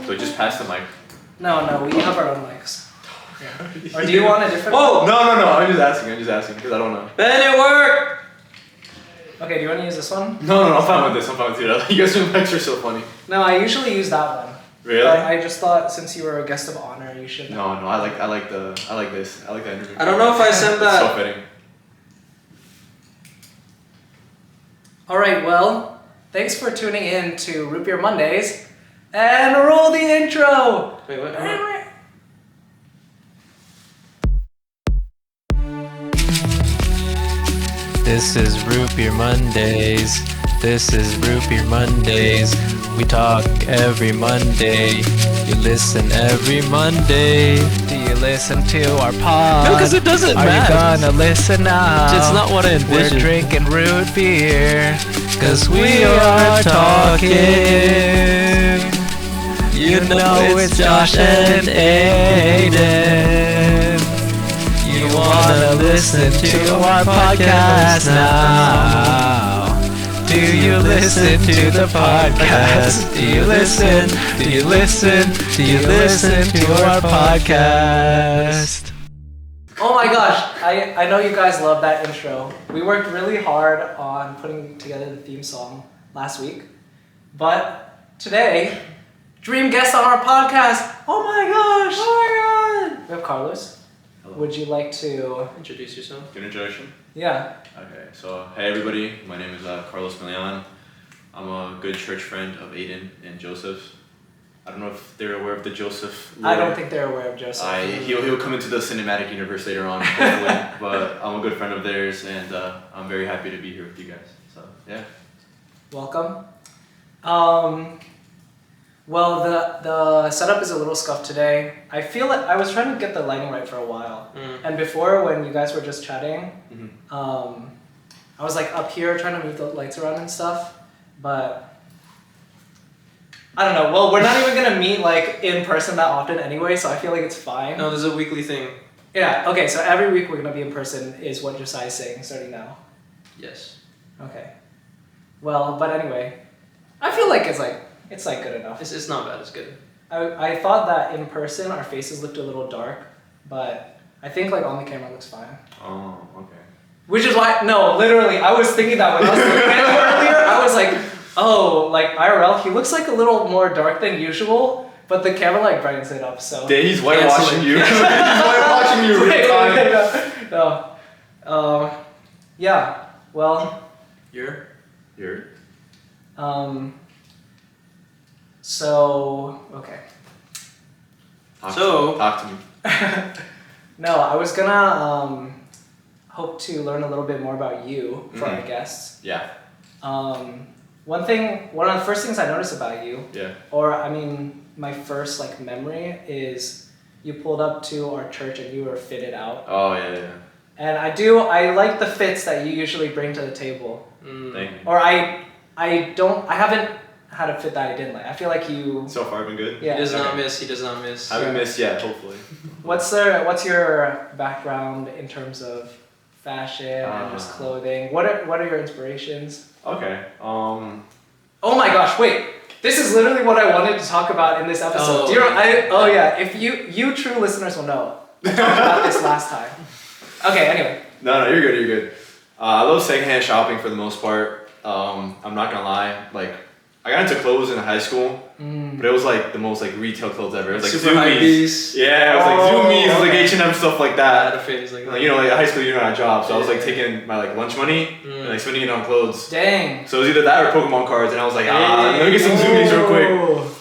So just pass the mic. No, we have our own mics. Yeah. Or do you want a different Oh, no. I'm just asking because I don't know. Then it worked! Okay, do you want to use this one? No, I'm fine with this. I'm fine with it. You guys' mics are so funny. No, I usually use that one. Really? But I just thought since you were a guest of honor, you should. No, I like this. I like the interview. I don't know if I sent that. It's so fitting. Alright, well, thanks for tuning in to Root Beer Mondays. And roll the intro! Wait, what? This is Root Beer Mondays. This is Root Beer Mondays. We talk every Monday. You listen every Monday. Do you listen to our pod? No, because it doesn't Are matter. you gonna listen now? It's not what I envisioned. We're drinking root beer. Cause we are talking. You know it's Josh and Aiden. You wanna listen to our podcast now? Do you listen to the podcast? Do you listen? Do you listen? Do you listen to our podcast? Oh my gosh, I know you guys love that intro. We worked really hard on putting together the theme song last week. But today, dream guest on our podcast. Oh my gosh! Oh my god! We have Carlos. Hello. Would you like to Introduce yourself. Good introduction. Yeah. Okay, so hey everybody, my name is Carlos Milian. I'm a good church friend of Aiden and Joseph. I don't know if they're aware of the Joseph lore. I don't think they're aware of Joseph. He'll come into the cinematic universe later on, hopefully. But I'm a good friend of theirs, and I'm very happy to be here with you guys. So yeah. Welcome. Well, the setup is a little scuffed today. I feel like I was trying to get the lighting right for a while. And before, when you guys were just chatting, I was like up here trying to move the lights around and stuff, but I don't know. Well, we're not even gonna meet like in person that often anyway, so I feel like it's fine. No, there's a weekly thing. Yeah. Okay. So every week we're gonna be in person, is what Josiah's saying, starting now. Yes. Okay. Well, but anyway, I feel like it's good enough. It's not bad, it's good. I thought that in person our faces looked a little dark, but I think like on the camera looks fine. Oh, okay. Which is why, no, literally, I was thinking that when I was looking at him earlier, I was like, oh, like IRL, he looks like a little more dark than usual, but the camera like brightens it up, so. Yeah, he's whitewashing you. He's whitewashing you real time. No. Yeah, well. You're? So, okay. Talk to me. No, I was gonna hope to learn a little bit more about you for our guests. Yeah. One of the first things I noticed about you, Yeah. or I mean, my first like memory is you pulled up to our church and you were fitted out. Oh yeah. And I like the fits that you usually bring to the table. Thank you. Or I haven't had a fit that I didn't like. I feel like you. So far, been good. Yeah. He does not miss. I haven't missed yet, hopefully. What's your background in terms of fashion and just clothing? What are your inspirations? Okay. Oh my gosh! Wait, this is literally what I wanted to talk about in this episode. Oh. Do you know, yeah. If you true listeners will know, I talked about this last time. Okay. Anyway. No, you're good. I love secondhand shopping for the most part. I'm not gonna lie, like I got into clothes in high school, but it was like the most like retail clothes ever. It was like Super hypebeast. Yeah, it was like Zoomies, it was like H&M stuff like I that. had a phase like that. Like, you know, like high school, you're not a job, so I was like taking my like lunch money and like spending it on clothes. Dang. So it was either that or Pokemon cards, and I was like, let me get some Zoomies real quick.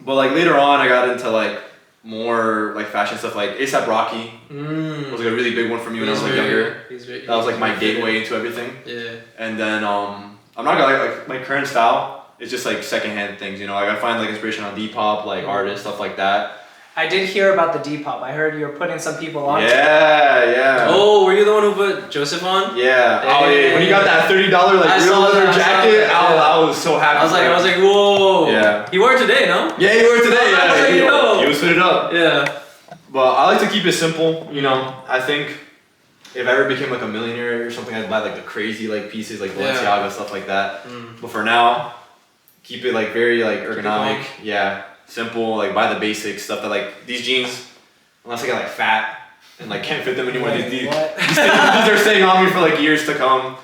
But like later on, I got into like more like fashion stuff, like A$AP Rocky was like a really big one for me when I was like younger. That was like my gateway into everything. Yeah. And then I'm not gonna like my current style is just like secondhand things, you know. I gotta find like inspiration on Depop, like artists, stuff like that. I did hear about the Depop. I heard you were putting some people on. Yeah. Oh, were you the one who put Joseph on? Yeah. Hey. Oh yeah. When you got that $30 like real leather jacket, I was so happy. I was like, whoa. Yeah. You wore it today, no? Yeah, you wore it today. I was like, Yeah. yo. You was fitted up. Yeah. But I like to keep it simple, you know. I think if I ever became like a millionaire or something, I'd buy like the crazy like pieces, like Balenciaga, stuff like that. But for now, keep it like very like ergonomic. Yeah. simple, like buy the basic stuff that like these jeans, unless I get like fat and like can't fit them anymore. Wait, these what? these are staying on me for like years to come.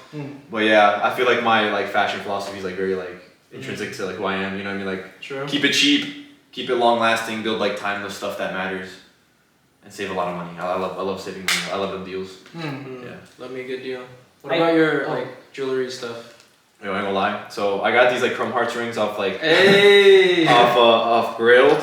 But yeah, I feel like my like fashion philosophy is like very like intrinsic to like who I am. You know what I mean? Like keep it cheap, keep it long lasting, build like timeless stuff that matters, and save a lot of money. I love saving money. I love the deals. Yeah. Love me a good deal. What about your like jewelry stuff? Yo, I ain't gonna lie. So I got these like chrome hearts rings off like off Grailed.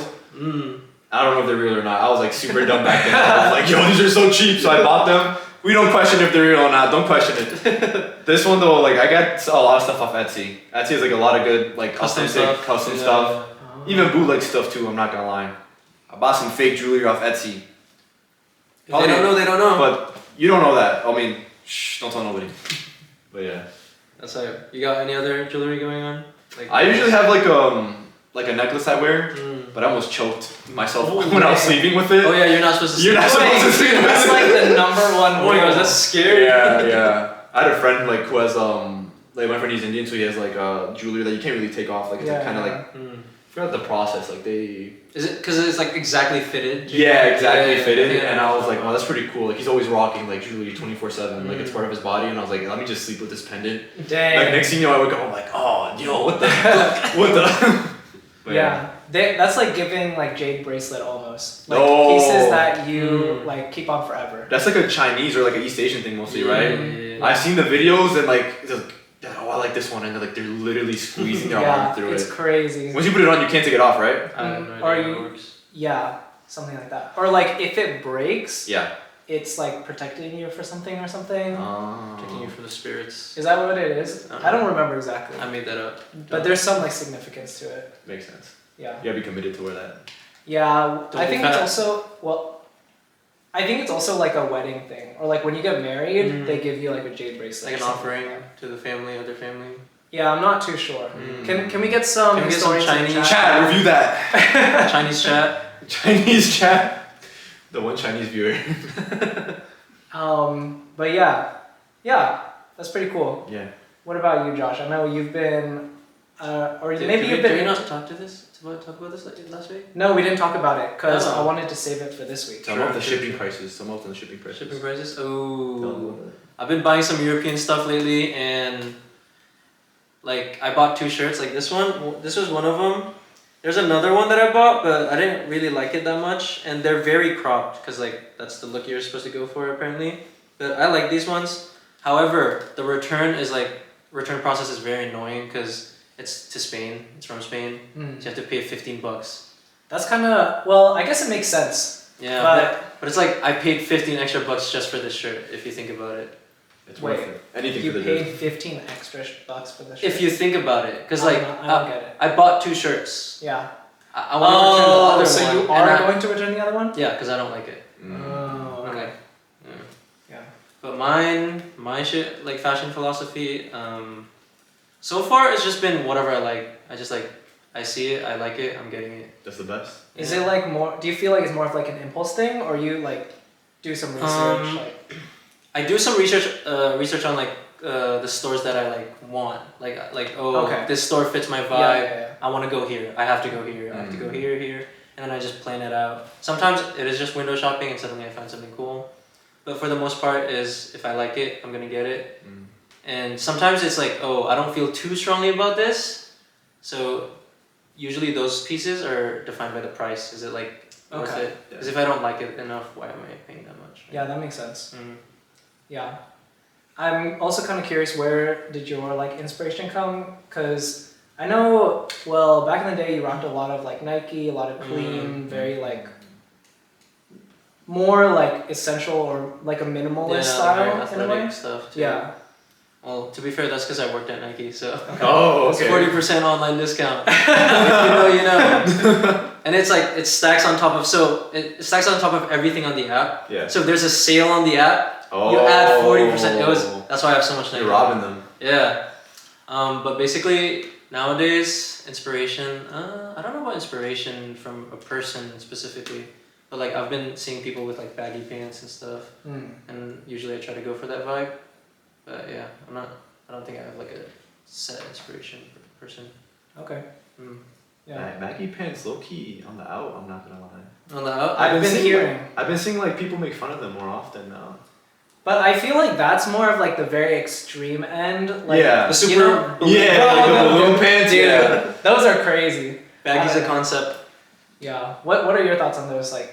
I don't know if they're real or not. I was like super dumb back then. I was like, yo, these are so cheap, so I bought them. We don't question if they're real or not. Don't question it. This one though, like I got a lot of stuff off Etsy. Etsy has like a lot of good like custom stuff. Even bootleg stuff too. I'm not gonna lie. I bought some fake jewelry off Etsy. They don't know. They don't know. But you don't know that. I mean, shh, don't tell nobody. But yeah. That's like, you got any other jewelry going on? Like I usually have like a necklace I wear, but I almost choked myself when I was sleeping with it. Oh yeah, you're not supposed to. You're not supposed to sleep with it. That's like the number one. Oh my gosh, that's scary. Yeah. I had a friend like who has like my friend he's Indian, so he has like jewelry that you can't really take off. Like it's kind of like I forgot the process. Like they. Is it because it's like exactly fitted? Yeah, exactly fitted. And I was like, oh, that's pretty cool. Like he's always rocking like jewelry 24/7. Like it's part of his body. And I was like, let me just sleep with this pendant. Dang. Like next thing you know, I wake up, I'm like, oh, yo, what the, what the. But yeah. That's like giving like jade bracelet almost. Like Oh. pieces that you like keep on forever. That's like a Chinese or like an East Asian thing mostly, right? Yeah. I've seen the videos and like, it's like, oh, I like this one, and they're literally squeezing their arm through it's it. crazy. Once you put it on, you can't take it off, right? I have no Or idea how you- it works. Yeah, something like that. Or like if it breaks, Yeah. it's like protecting you for something or something. Protecting you from the spirits. Is that what it is? I don't remember exactly. I made that up. But there's some like significance to it. Makes sense. Yeah. You gotta be committed to wear that. Yeah, Don't I be think fat. it's also I think it's also like a wedding thing, or like when you get married, they give you like a jade bracelet, Like an or something offering like that. to the family, other family. Yeah, I'm not too sure. Can we get some? Can we get some historians in the Chinese Chat, review that. Chinese chat. Chinese chat. The one Chinese viewer. But yeah, that's pretty cool. Yeah. What about you, Josh? I know you've been, or maybe you've Did been. we not talk about this last week? No, we didn't talk about it because Oh. I wanted to save it for this week. Tell them about the shipping prices. Tell them about the shipping prices. Shipping prices. Tell them Oh. about that. I've been buying some European stuff lately, and like I bought 2 shirts. Like this one, this was one of them. There's another one that I bought, but I didn't really like it that much, and they're very cropped because like that's the look you're supposed to go for apparently. But I like these ones. However, the return process is very annoying because it's to Spain. It's from Spain, so you have to pay $15. That's kind of I guess it makes sense. Yeah, But but it's like I paid 15 extra bucks just for this shirt. If you think about it. It's Wait, worth it. Anything you for the paid shirt. 15 extra bucks for the shirt. If you think about it, because I like don't get it. I bought 2 shirts. Yeah. I want to return the other so one. you and are I- going to return the other one? Yeah, because I don't like it. Oh, okay. Yeah. But my shit, like fashion philosophy, so far it's just been whatever I like. I just like, I see it, I like it, I'm getting it. That's the best. Is it like more? Do you feel like it's more of like an impulse thing, or you like do some research? Like I do some research on like the stores that I like want. Like Okay. this store fits my vibe. yeah. I want to go here. I have to go here. I have to go here, and then I just plan it out. Sometimes it is just window shopping, and suddenly I find something cool. But for the most part, is if I like it, I'm gonna get it. And sometimes it's like, oh, I don't feel too strongly about this, so usually those pieces are defined by the price. Is it like worth Okay. it? Because if I don't like it enough, why am I paying that much? Yeah, that makes sense. Mm. Yeah. I'm also kind of curious, where did your like inspiration come? Because I know, well, back in the day you rocked a lot of like Nike, a lot of clean, very like more like essential or like a minimalist very style in a way. athletic stuff too. Yeah. Well, to be fair, that's because I worked at Nike, so Oh, it's okay. 40% online discount. If you know, you know. And it's like it stacks on top of it stacks on top of everything on the app. Yeah. So if there's a sale on the app, you add 40%. That's why I have so much Nike. You're robbing them. Yeah. But basically nowadays inspiration. I don't know about inspiration from a person specifically, but like I've been seeing people with like baggy pants and stuff, and usually I try to go for that vibe. But yeah, I don't think I have like a set inspiration person. Okay. Yeah. Baggy pants, low key on the out. I'm not gonna lie. On the out? I've been hearing. I've been seeing like people make fun of them more often now. But I feel like that's more of like the very extreme end. Like, Yeah. The super you know, balloon. Yeah, like the balloon pants. Dude, Yeah. those are crazy. Baggy's a concept. Yeah. What are your thoughts on those? Like,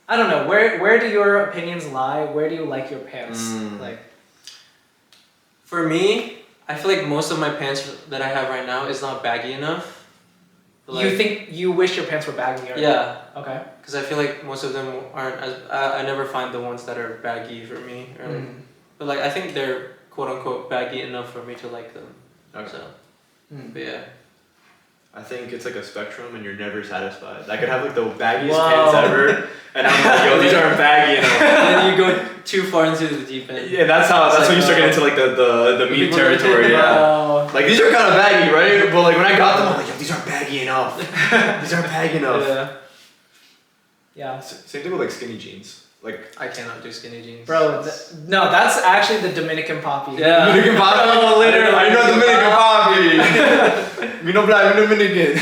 I don't know. Where do your opinions lie? Where do you like your pants? Like, For me, I feel like most of my pants that I have right now is not baggy enough. But you think you wish your pants were baggy? Or Yeah. Okay. Because I feel like most of them aren't as. I never find the ones that are baggy for me. Or like, but like I think they're quote unquote baggy enough for me to like them. Okay. So. But yeah. I think it's like a spectrum and you're never satisfied. I could have like the baggiest Whoa. pants ever and I'm like, yo, these aren't baggy enough. And then you go too far into the deep end. Yeah, that's It's when you start like, getting into like the meat territory, yeah. Wow. Like these are kind of baggy, right? But like when I got them, I'm like, yo, these aren't baggy enough. These aren't baggy enough. Yeah. Yeah. Same thing with like skinny jeans. Like I cannot do skinny jeans. Bro, no, that's actually the Dominican poppy. Yeah. Dominican poppy. Oh, literally. I know Dominican poppy. Me no black, me Dominican.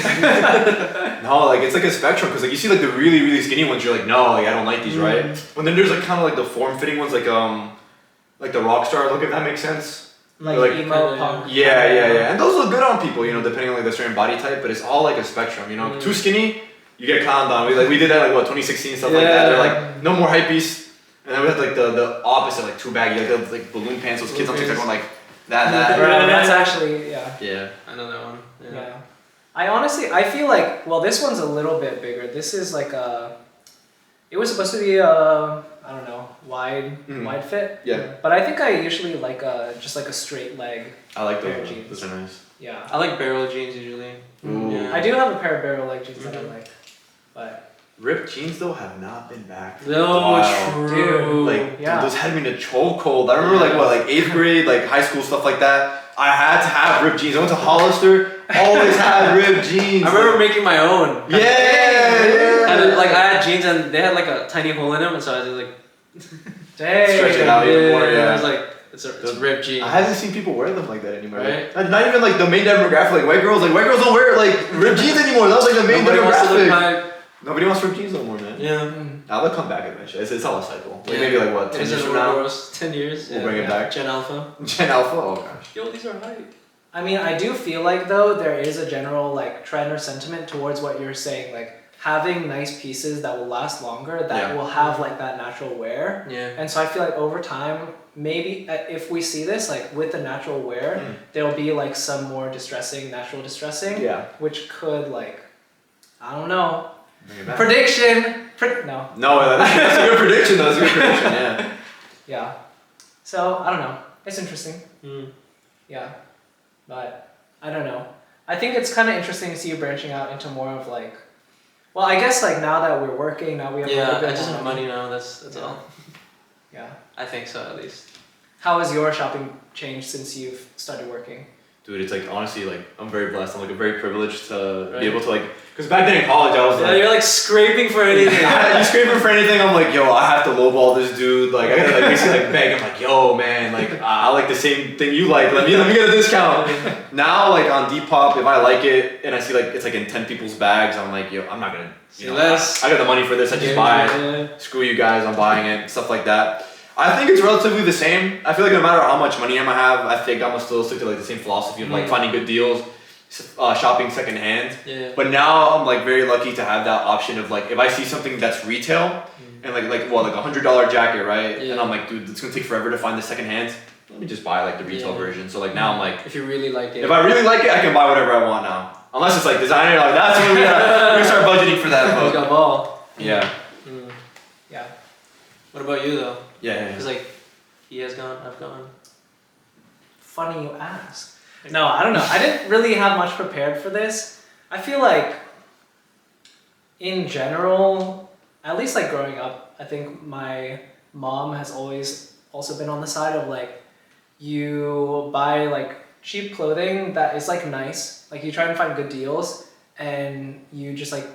No, like it's like a spectrum because like you see like the really really skinny ones, you're like, no, like I don't like these, right? And then there's like kind of like the form fitting ones, like the rock star look, if that makes sense. Like emo punk. Yeah. And those look good on people, you know, depending on like the certain body type. But it's all like a spectrum, you know. Too skinny, you get clowned on. We did that like what 2016 stuff like that. They're like no more hypebeast. And then we had like the opposite, like too baggy, like the like balloon pants. Those kids on TikTok were like that. Bro, that's actually Yeah. I know that one. Yeah. I feel like, well, this one's a little bit bigger. This is like it was supposed to be a, I don't know, wide fit. Yeah. But I think I usually like just like a straight leg. I like pair of those. jeans. Those are nice. Yeah. I like barrel jeans usually. Ooh. Yeah. I do have a pair of barrel leg jeans that I like, but Ripped jeans though have not been back. No, Wow. true. Like Yeah. dude, those had me in a chokehold. I remember like 8th grade, like high school stuff like that. I had to have ripped jeans. I went to Hollister, always had ripped jeans. I remember making my own. Yeah. And like I had jeans and they had like a tiny hole in them, and so I just like dang. Stretch it out even more, I yeah. was like, it's ripped jeans. I haven't seen people wear them like that anymore. Right? Like, not even like the main demographic, like white girls. Like white girls don't wear like ripped jeans anymore. That was like the main Nobody wants to look demographic. like. Nobody wants ripped jeans no more, man. Yeah. Now they'll come back eventually. It's all a cycle. Like Yeah. maybe like what 10 It's years just from now. Ouroboros, 10 years. We'll bring it back. Gen Alpha. Gen Alpha. Oh gosh. Yo, these are hype. I mean, I do feel like though there is a general like trend or sentiment towards what you're saying, like having nice pieces that will last longer, that will have like that natural wear. Yeah. And so I feel like over time, maybe if we see this like with the natural wear, there'll be like some more natural distressing, Yeah. which could like, I don't know. Bring it back. Prediction. No. No, that's a good prediction. Though. That's a good prediction. Yeah. Yeah. So I don't know. It's interesting. Mm. Yeah. But I don't know. I think it's kind of interesting to see you branching out into more of like, well, I guess like now that we're working, now we have a Yeah, little bit I just more have money now. That's all. Yeah. I think so, at least. How has your shopping changed since you've started working? Dude, it's like honestly, like I'm very blessed. I'm like very privileged to Right. be able to like, because back then in college I was Yeah, like, you're like scraping for anything. you scraping for anything. I'm like, yo, I have to lowball this dude. Like I gotta like basically like beg. I'm like, yo, man, like I like the same thing you like. Let me get a discount. Now like on Depop, if I like it and I see like it's like in 10 people's bags, I'm like, yo, I'm not gonna. See less. I got the money for this. I just buy it. Screw you guys. I'm buying it. Stuff like that. I think it's relatively the same. I feel like no matter how much money I might have, I think I'm gonna still stick to like the same philosophy of like finding good deals, shopping secondhand. Yeah. But now I'm like very lucky to have that option of like if I see something that's retail and like $100 jacket, right? Yeah. And I'm like, dude, it's gonna take forever to find the secondhand. Let me just buy like the retail version. So like now I'm like, If you really like it. if I really like it, I can buy whatever I want now. Unless it's like designer, like that's when we gotta start budgeting for that. You But got ball. yeah. Mm. Yeah. What about you though? Yeah. Because like, he has gone, I've gone. Funny you ask. No, I don't know. I didn't really have much prepared for this. I feel like, in general, at least like growing up, I think my mom has always also been on the side of like, you buy like cheap clothing that is like nice. Like you try and find good deals and you just like,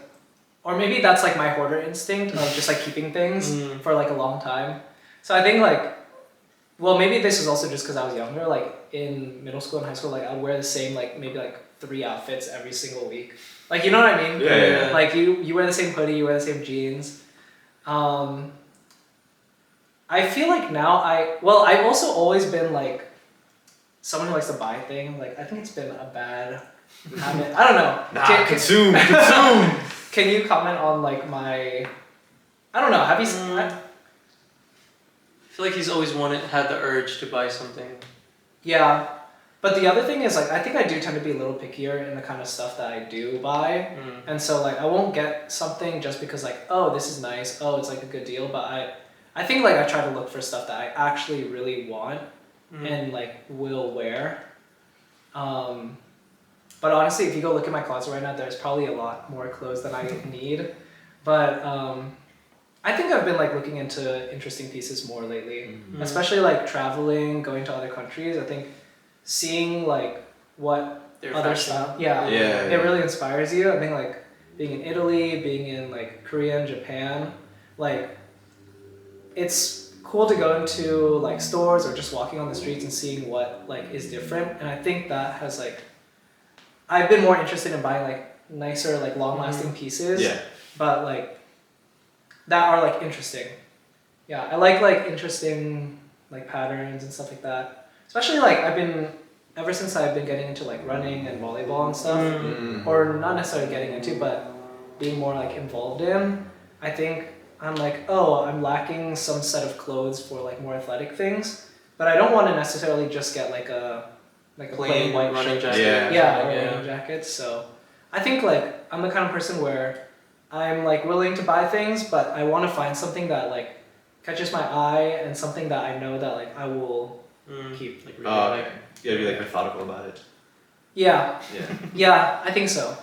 or maybe that's like my hoarder instinct of just like keeping things for like a long time. So I think like, well, maybe this is also just because I was younger. Like in middle school and high school, like I'd wear the same like maybe like 3 outfits every single week. Like you know what I mean? Yeah. Like you wear the same hoodie, you wear the same jeans. I feel like now I've also always been like someone who likes to buy things. Like I think it's been a bad habit. I don't know. Consume. Can you comment on like my? I don't know. Have you? I feel like he's always had the urge to buy something. Yeah, but the other thing is like I think I do tend to be a little pickier in the kind of stuff that I do buy, and so like I won't get something just because like oh this is nice, oh it's like a good deal, but I think like I try to look for stuff that I actually really want and like will wear. But honestly, if you go look at my closet right now, there's probably a lot more clothes than I need. But I think I've been like looking into interesting pieces more lately, especially like traveling, going to other countries. I think seeing like what Their other fashion. stuff, it really inspires you. I think like being in Italy, being in like Korea and Japan, like it's cool to go into like stores or just walking on the streets and seeing what like is different. And I think that has like I've been more interested in buying like nicer like long lasting pieces. Yeah. But like that are like interesting. Yeah, I like interesting like patterns and stuff like that. Especially like ever since I've been getting into like running and volleyball and stuff, or not necessarily getting into, but being more like involved in. I think I'm like, oh, I'm lacking some set of clothes for like more athletic things, but I don't want to necessarily just get like a plain white running shirt. jacket. Yeah, or running jackets. So I think like I'm the kind of person where I'm like willing to buy things, but I want to find something that like catches my eye and something that I know that like I will keep. Like really Okay. You gotta be like methodical about it. Yeah. Yeah. Yeah, I think so.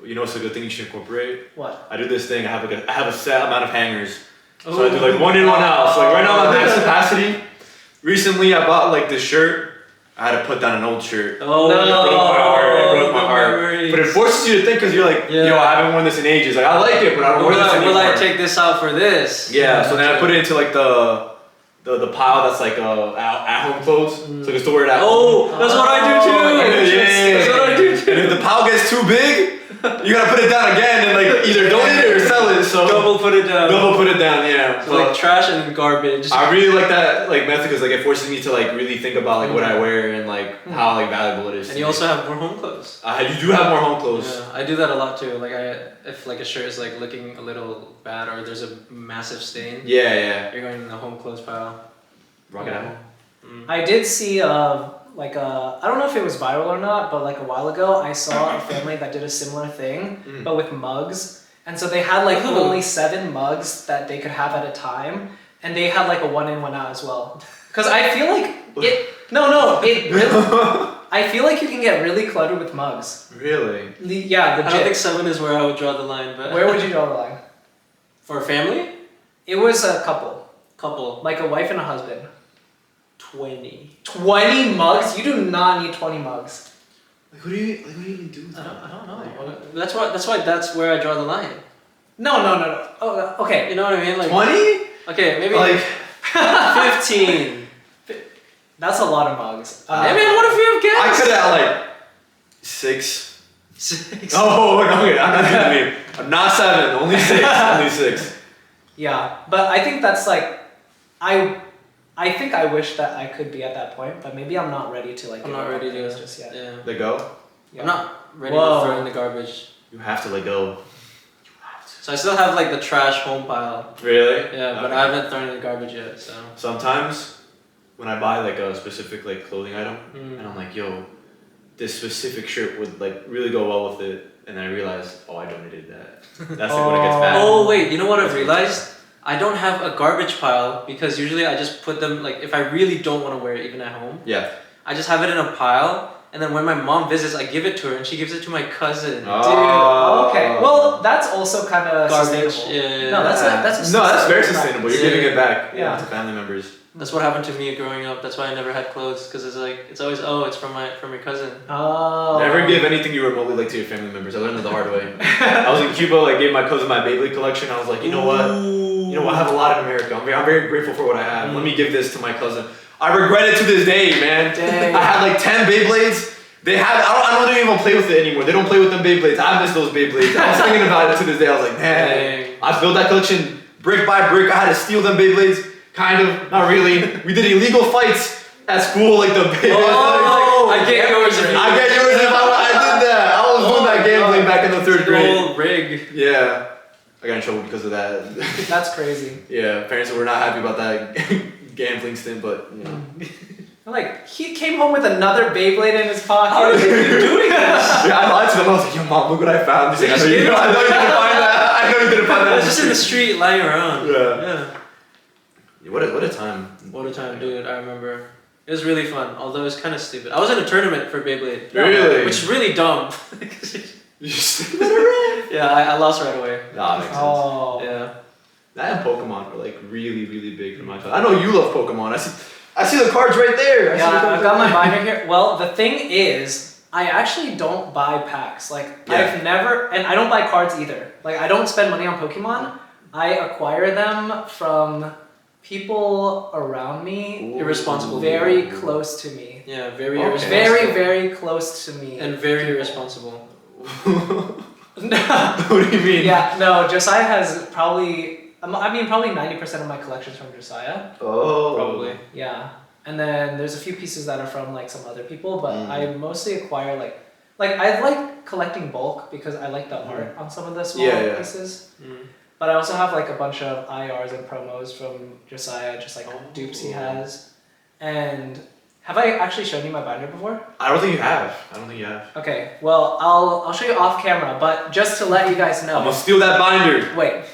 You know what's a good thing you should incorporate? What? I do this thing. I have a set amount of hangers. So I do like one in, one out. So like right now I'm at max capacity. Recently I bought like this shirt. I had to put down an old shirt. Oh No. It broke my heart. memories. But it forces you to think because you're like, Yeah. yo, I haven't worn this in ages. Like I like it, but I don't wear this anymore. Will I take this out for this? Yeah. So then I put it into like the pile that's like at home clothes. So I can store it at home. Oh, that's what I do too. Yeah. That's what I do too. And if the pile gets too big, you gotta put it down again and like either donate it or sell it. So Double put it down. double put it down, yeah. So like trash and garbage. I really like that like method because like it forces me to like really think about like what I wear and like how like valuable it is. And to you me. also have more home clothes. You do have more home clothes. Yeah, I do that a lot too. Like if like a shirt is like looking a little bad or there's a massive stain, Yeah. you're going in the home clothes pile. Rock it out. I did see like I don't know if it was viral or not, but like a while ago I saw a family that did a similar thing, but with mugs. And so they had like only 7 mugs that they could have at a time, and they had like a one in, one out as well. Cause I feel like it really I feel like you can get really cluttered with mugs. Really? Yeah, I don't think 7 is where I would draw the line, but Where would you draw the line? for a family, It was a couple, couple, like a wife and a husband. 20. 20 mugs? You do not need 20 mugs. Like what do you even do? I don't know. That's where I draw the line. No. Oh, okay. You know what I mean? Like 20? Okay, maybe Like 15. That's a lot of mugs. Hey man, what if we have I guests? could have like 6. 6. Oh, okay. I'm not doing the meme. I'm not 7. Only 6. Only 6. Yeah, but I think that's like, I think I wish that I could be at that point, but maybe I'm not ready to like. I'm give not up on ready things to just yet. Yeah. Let go. Yeah. I'm not ready Whoa. to throw in the garbage. You have to let go. So I still have like the trash home pile. Really? Yeah, but Okay. I haven't thrown in the garbage yet. So. Sometimes when I buy like a specific like clothing item Mm. and I'm like, yo, this specific shirt would like really go well with it, and then I realize, oh, I donated that. That's like when it gets bad. Oh wait, you know what I've realized? I don't have a garbage pile because usually I just put them like if I really don't want to wear it even at home, Yeah. I just have it in a pile. And then when my mom visits, I give it to her, and she gives it to my cousin. Oh. Dude, okay. Well, that's also kind of Garbage. sustainable. Yeah. No, that's No, that's very sustainable sustainable. practice. You're giving it back Yeah. to family members. That's what happened to me growing up. That's why I never had clothes, because it's like it's always it's from your cousin. Oh. Never give anything you remotely like to your family members. I learned it the hard way. I was in Cuba, like gave my cousin my Beyblade collection. I was like, you know what? I have a lot in America. I'm very grateful for what I have. Let me give this to my cousin. I regret it to this day, man. Dang. I had like 10 Beyblades. I don't even play with it anymore. They don't play with them Beyblades. I miss those Beyblades. I was thinking about it to this day. I was like, man, Dang. I built that collection brick by brick. I had to steal them Beyblades. Kind of, not really. We did illegal fights at school, like the Beyblades. Oh, I get yours if you I get yours if I did that. I was doing that gambling back in the 3rd grade. Old rig. Yeah. I got in trouble because of that. That's crazy. Yeah, parents were not happy about that gambling stint, but you know. Like, he came home with another Beyblade in his pocket. How did you doing this? Yeah, I lied to them. I was like, yo, mom, look what I found. He's like, I know you didn't find that. I know you didn't find that. It was just in the street lying around. Yeah. What a time. What a time, dude. I remember. It was really fun, although it was kind of stupid. I was in a tournament for Beyblade. Really? Which is really dumb. You just let Yeah, I lost right away. Nah, makes sense. Oh. Yeah. That and Pokemon were like really, really big for my child. I know you love Pokemon. I see the cards right there. Yeah, I've got my binder here. Well, the thing is, I actually don't buy packs. Like, Yeah. I've never, and I don't buy cards either. Like, I don't spend money on Pokemon. I acquire them from people around me, Ooh. irresponsible, very close to me. Yeah, very Okay. irresponsible. Very, very close to me. and very irresponsible. What do you mean? Yeah, no, Josiah has probably 90% of my collection's from Josiah. Oh. Probably. Yeah. And then there's a few pieces that are from like some other people, but I mostly acquire like I like collecting bulk because I like the art on some of the smaller pieces. Mm. But I also have like a bunch of IRs and promos from Josiah, just like dupes he has. And have I actually shown you my binder before? I don't think you have. Okay, well I'll show you off camera, but just to let you guys know. I'm gonna steal that binder. Wait.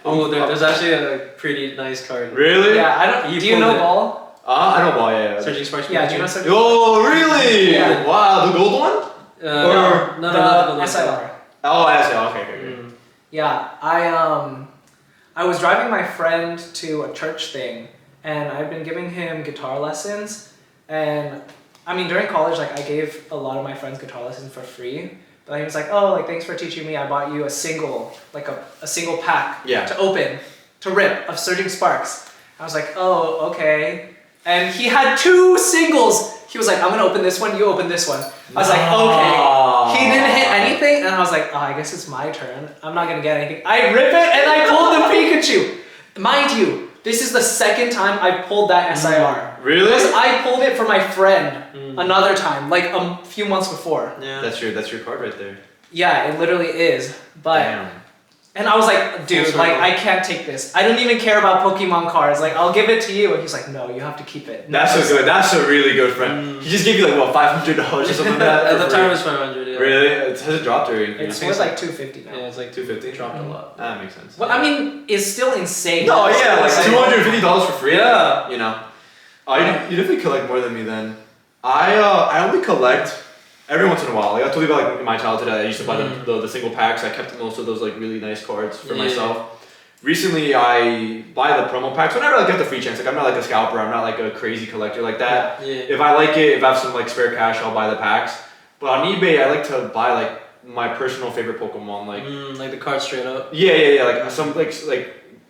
Oh, there's actually a pretty nice card. Really? Yeah, I don't. You do you pulled know it. Ball? I know Ball, yeah. Surging Sparks. Yeah, do you know Surgeon? Oh, really? Yeah. Wow, the gold one? No, the SIR. Oh, I see. Okay. Mm. Yeah, I was driving my friend to a church thing, and I've been giving him guitar lessons, and I mean during college, like I gave a lot of my friends guitar lessons for free. But he was like, oh, like thanks for teaching me. I bought you a single, like a single pack to open, to rip of Surging Sparks. I was like, oh, okay. And he had 2 singles. He was like, I'm gonna open this one, you open this one. I was like, okay. He didn't hit anything, and I was like, oh, I guess it's my turn. I'm not gonna get anything. I rip it, and I pulled the Pikachu. Mind you, this is the second time I pulled that SIR. Really? Because I pulled it for my friend another time, like a few months before. Yeah. That's your card right there. Yeah, it literally is. But Damn. and I was like, dude, like I can't take this. I don't even care about Pokemon cards. Like I'll give it to you. And he's like, no, you have to keep it. That's so good. That's a really good friend. He just gave you like what, $500 or something like that. At the for time it free? was 500. Yeah. Really? It has it dropped or It's worth like $250 now. Yeah, it's like 250. dropped a lot. That makes sense. Well, I mean, it's still insane. No, yeah, like It's $250 for free. Yeah. You know. Oh, you definitely collect more than me then. I only collect every once in a while. Like I told you about like in my childhood, I used to buy the single packs. I kept most of those like really nice cards for myself. Recently, I buy the promo packs whenever I get the free chance. Like I'm not like a scalper. I'm not like a crazy collector like that. Yeah. If I like it, if I have some like spare cash, I'll buy the packs. But on eBay, I like to buy like my personal favorite Pokemon. Like the card straight up. Yeah. Like some like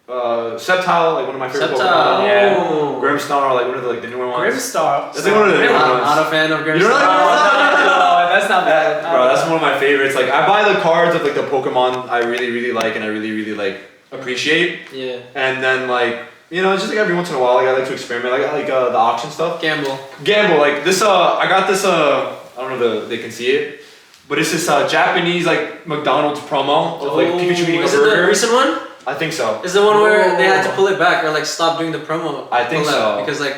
Sceptile, like one of my favorite Sceptile. Pokemon. Yeah. Oh. Grimmstar, like one of the newer ones. Grimstar. That's like one of the newer ones. Not a fan of Grimstar. You don't like No, that's not bad. Bro, that's one of my favorites. Like I buy the cards of like the Pokemon I really, really like and I really, really like appreciate. Yeah. And then like, you know, it's just like every once in a while, like I like to experiment. Like the auction stuff. Gamble. Like this. I got this. I don't know if they can see it, but it's this Japanese like McDonald's promo of like Pikachu eating a Is it burger. the recent one? I think so. Is the one where they had to pull it back or like stop doing the promo? I think so. Because like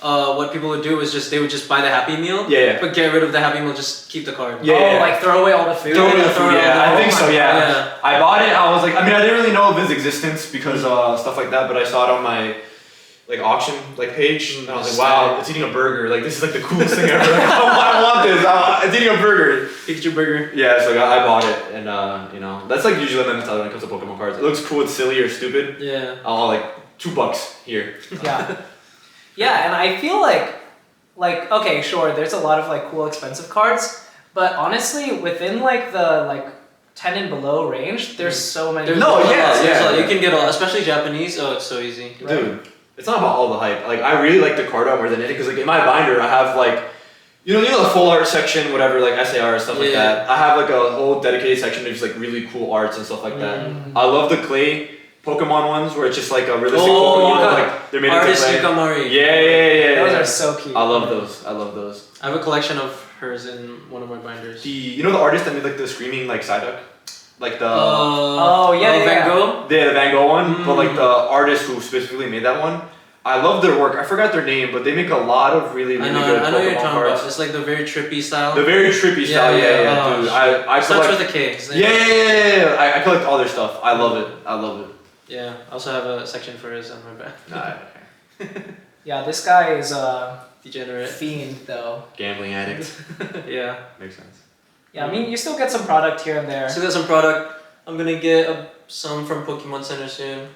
what people would do is they would just buy the Happy Meal. Yeah. But get rid of the Happy Meal, just keep the card. Yeah. Like throw away all the food. Throw away the food, yeah. I think so, yeah. Yeah. I bought it. I was like, I mean, I didn't really know of his existence because stuff like that, but I saw it on my like auction like page, and I was like, wow, it's eating a burger. Like this is like the coolest thing ever. Like, I want this. It's eating a burger. Pikachu burger. Yeah, so I bought it, and you know, that's like usually my mentality when it comes to Pokemon cards. It looks cool, it's silly or stupid. Yeah. I'll like $2 here. Yeah. Yeah, and I feel like okay, sure, there's a lot of like cool expensive cards, but honestly, within like the like 10 and below range, there's so many. There's No, a lot. yeah. You can get a lot, especially Japanese. Oh, it's so easy. Dude, it's not about all the hype. Like I really like the card art more than anything because like in my binder I have like you know the full art section, whatever, like SAR stuff like that. I have like a whole dedicated section of just like really cool arts and stuff like that. I love the clay Pokemon ones where it's just like a realistic Pokemon, like they're made into clay. Yukamari. Yeah. Those are so cute. I love those. I have a collection of hers in one of my binders. You know the artist that made like the screaming like Psyduck? Like the Van Gogh? Yeah, the Van Gogh one. But like the artist who specifically made that one. I love their work. I forgot their name, but they make a lot of really good I know what you're Pokemon talking cards. about. It's like the very trippy style. The very trippy style, yeah, dude. I starts collect. with a K. Yeah. I collect all their stuff. I love it. Yeah, I also have a section for his on my back. Nah. Yeah, this guy is a Degenerate. fiend though. Gambling addict. Yeah. Makes sense. Yeah, I mean you still get some product here and there. So there's some product. I'm gonna get some from Pokemon Center soon.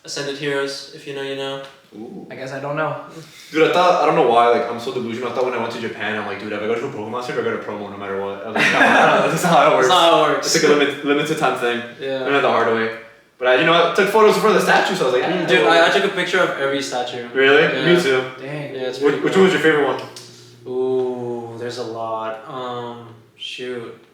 Ascended Heroes, if you know, you know. Ooh. I guess I don't know. Dude, I don't know why, like, I'm so delusional. I thought when I went to Japan, I'm like, dude, if I go to a Pokemon Center, I go to promo no matter what. I was like, no, that's not how it works. That's not how it works. It's like a limited time thing. Yeah. I learned the hard way. But I took photos in front of the statue, so I was like, Dude, I took a picture of every statue. Really? Yeah. Me too. Dang. Yeah, it's Which one was your favorite one? Ooh, there's a lot. Shoot.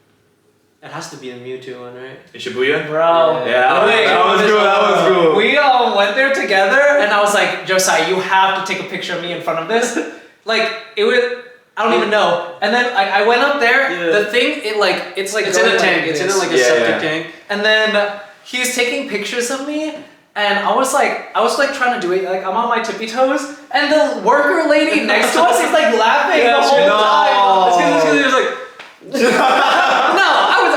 It has to be the Mewtwo one, right? In Shibuya? Bro. Yeah, that was cool. We all went there together and I was like, Josiah, you have to take a picture of me in front of this. Like, it was, I don't even know. And then I went up there, the thing, it's in a tank. It's in a septic tank. And then he's taking pictures of me and I was like trying to do it, like I'm on my tippy toes and the worker lady next to us is like laughing the whole time. It's because he was like,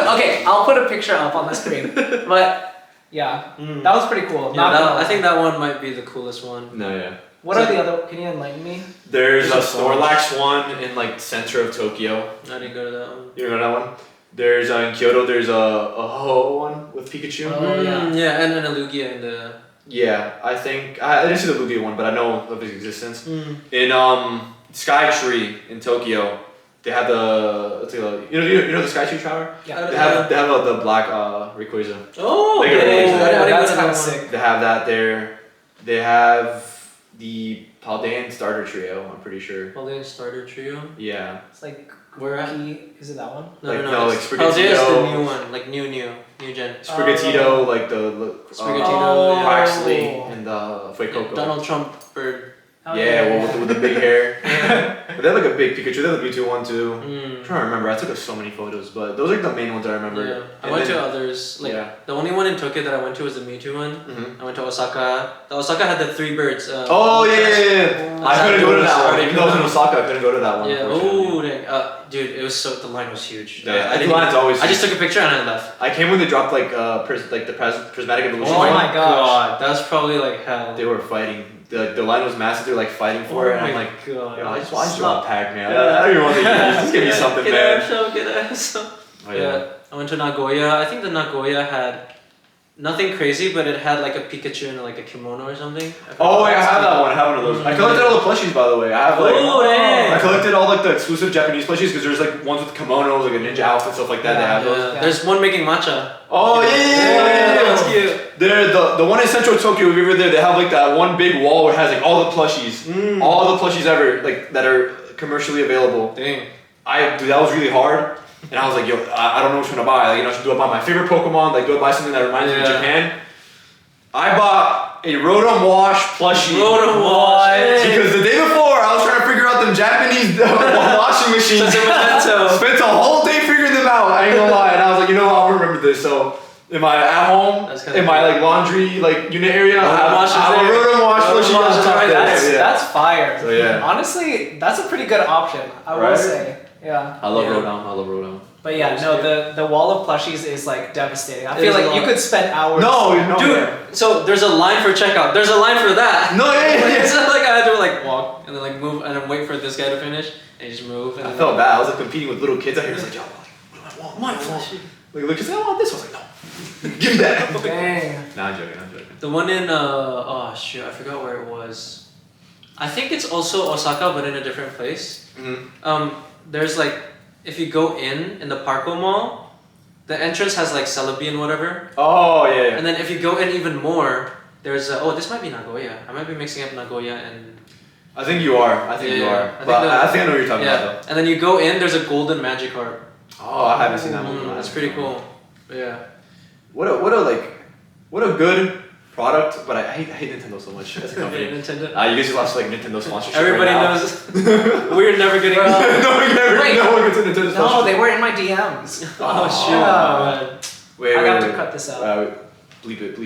okay, I'll put a picture up on the screen. But yeah, that was pretty cool. Yeah, I think that one might be the coolest one. No, yeah. What are the other? Can you enlighten me? There's a Snorlax one in like center of Tokyo. I didn't go to that one. You don't know that one? There's in Kyoto. There's a Ho one with Pikachu. Oh, yeah. And a Lugia in the. Yeah, I think I didn't see the Lugia one, but I know of his existence. In Sky Tree in Tokyo, they have you know the Sky Tree Tower. Yeah. They have the black Rayquaza. Oh, They got Rayquaza. That's kind of sick. They have that there. They have the Paldean starter trio. I'm pretty sure. Paldean starter trio. Yeah. It's like Where at? Is it that one? No. Like Paldean's Sprigatito. the new one, like new gen. Sprigatito, like the Sprigatito, Quaxley, and the Fuecoco. Donald Trump bird. With the big hair. But they have like a big Pikachu. They have the Mewtwo one too. I'm trying to remember. I took so many photos, but those are the main ones I remember. Yeah. I went to others. Like the only one in Tokyo that I went to was the Mewtwo one. I went to Osaka. The Osaka had the three birds. Yeah. I couldn't go to that one. Even though I was in Osaka, I couldn't go to that one. Yeah. Oh dang. Dude, it was the line was huge. Yeah, the line's always. I just took a picture and I left. I came when they dropped like the prismatic evolution. Oh my gosh. That was probably like hell. They were fighting. The line was massive. They were like fighting for it. And I'm like, god. I just want Pac-Man. I don't even want to just give me something, man. Get Oh, yeah. I went to Nagoya. I think the Nagoya had nothing crazy, but it had like a Pikachu and like a kimono or something. Oh yeah, I have that one. I have one of those. I collected all the plushies, by the way. I have like. Dang. I collected all like the exclusive Japanese plushies because there's like ones with kimonos, like a ninja outfit, stuff like that. They have those. Yeah. There's one making matcha. Oh yeah. That's cute. They're the one in Central Tokyo. If you're ever there, they have like that one big wall where it has like all the plushies, all the plushies ever like that are commercially available. Dang. Dude, that was really hard. And I was like, yo, I don't know which one to buy. Like, should do I buy my favorite Pokemon? Like, do I buy something that reminds me of Japan? I bought a Rotom Wash plushie. Rotom Wash. Because the day before, I was trying to figure out them Japanese washing machines. Spent a whole day figuring them out. I ain't gonna lie. And I was like, you know what? I'll remember this. So, in my at home, in my like laundry like unit area, I have a Rotom Wash plushie on top there. That's fire. So yeah. Honestly, that's a pretty good option. I will say. Yeah. I love Rotom. But yeah, no, the wall of plushies is like devastating. I feel like you could spend hours. No, dude. So there's a line for checkout. There's a line for that. No, yeah. It's not like I had to like walk and then like move and then wait for this guy to finish and just move. And I felt bad. I was like competing with little kids out here. I was like, yo, what do I want? My plushie. Like, look, I want this. I was like, no, give me that. Dang. Nah, I'm joking. The one in oh shoot, I forgot where it was. I think it's also Osaka, but in a different place. There's like, if you go in the Parco Mall, the entrance has like Celebi and whatever. Oh yeah. And then if you go in even more, There's this might be Nagoya. I might be mixing up Nagoya and. I think you are. I think you are. I think I know what you're talking about though. And then you go in. There's a golden magic harp. Oh, I haven't seen that one. That's pretty cool. Yeah. What a good product, but I hate Nintendo so much as a company. Nintendo. You guys just lost like Nintendo sponsorship. Everybody right now. knows. We're never getting. No one gets a Nintendo sponsorship. No, they were in my DMs. Oh shit. Yeah. Wait, I have to cut this out. Bleep it.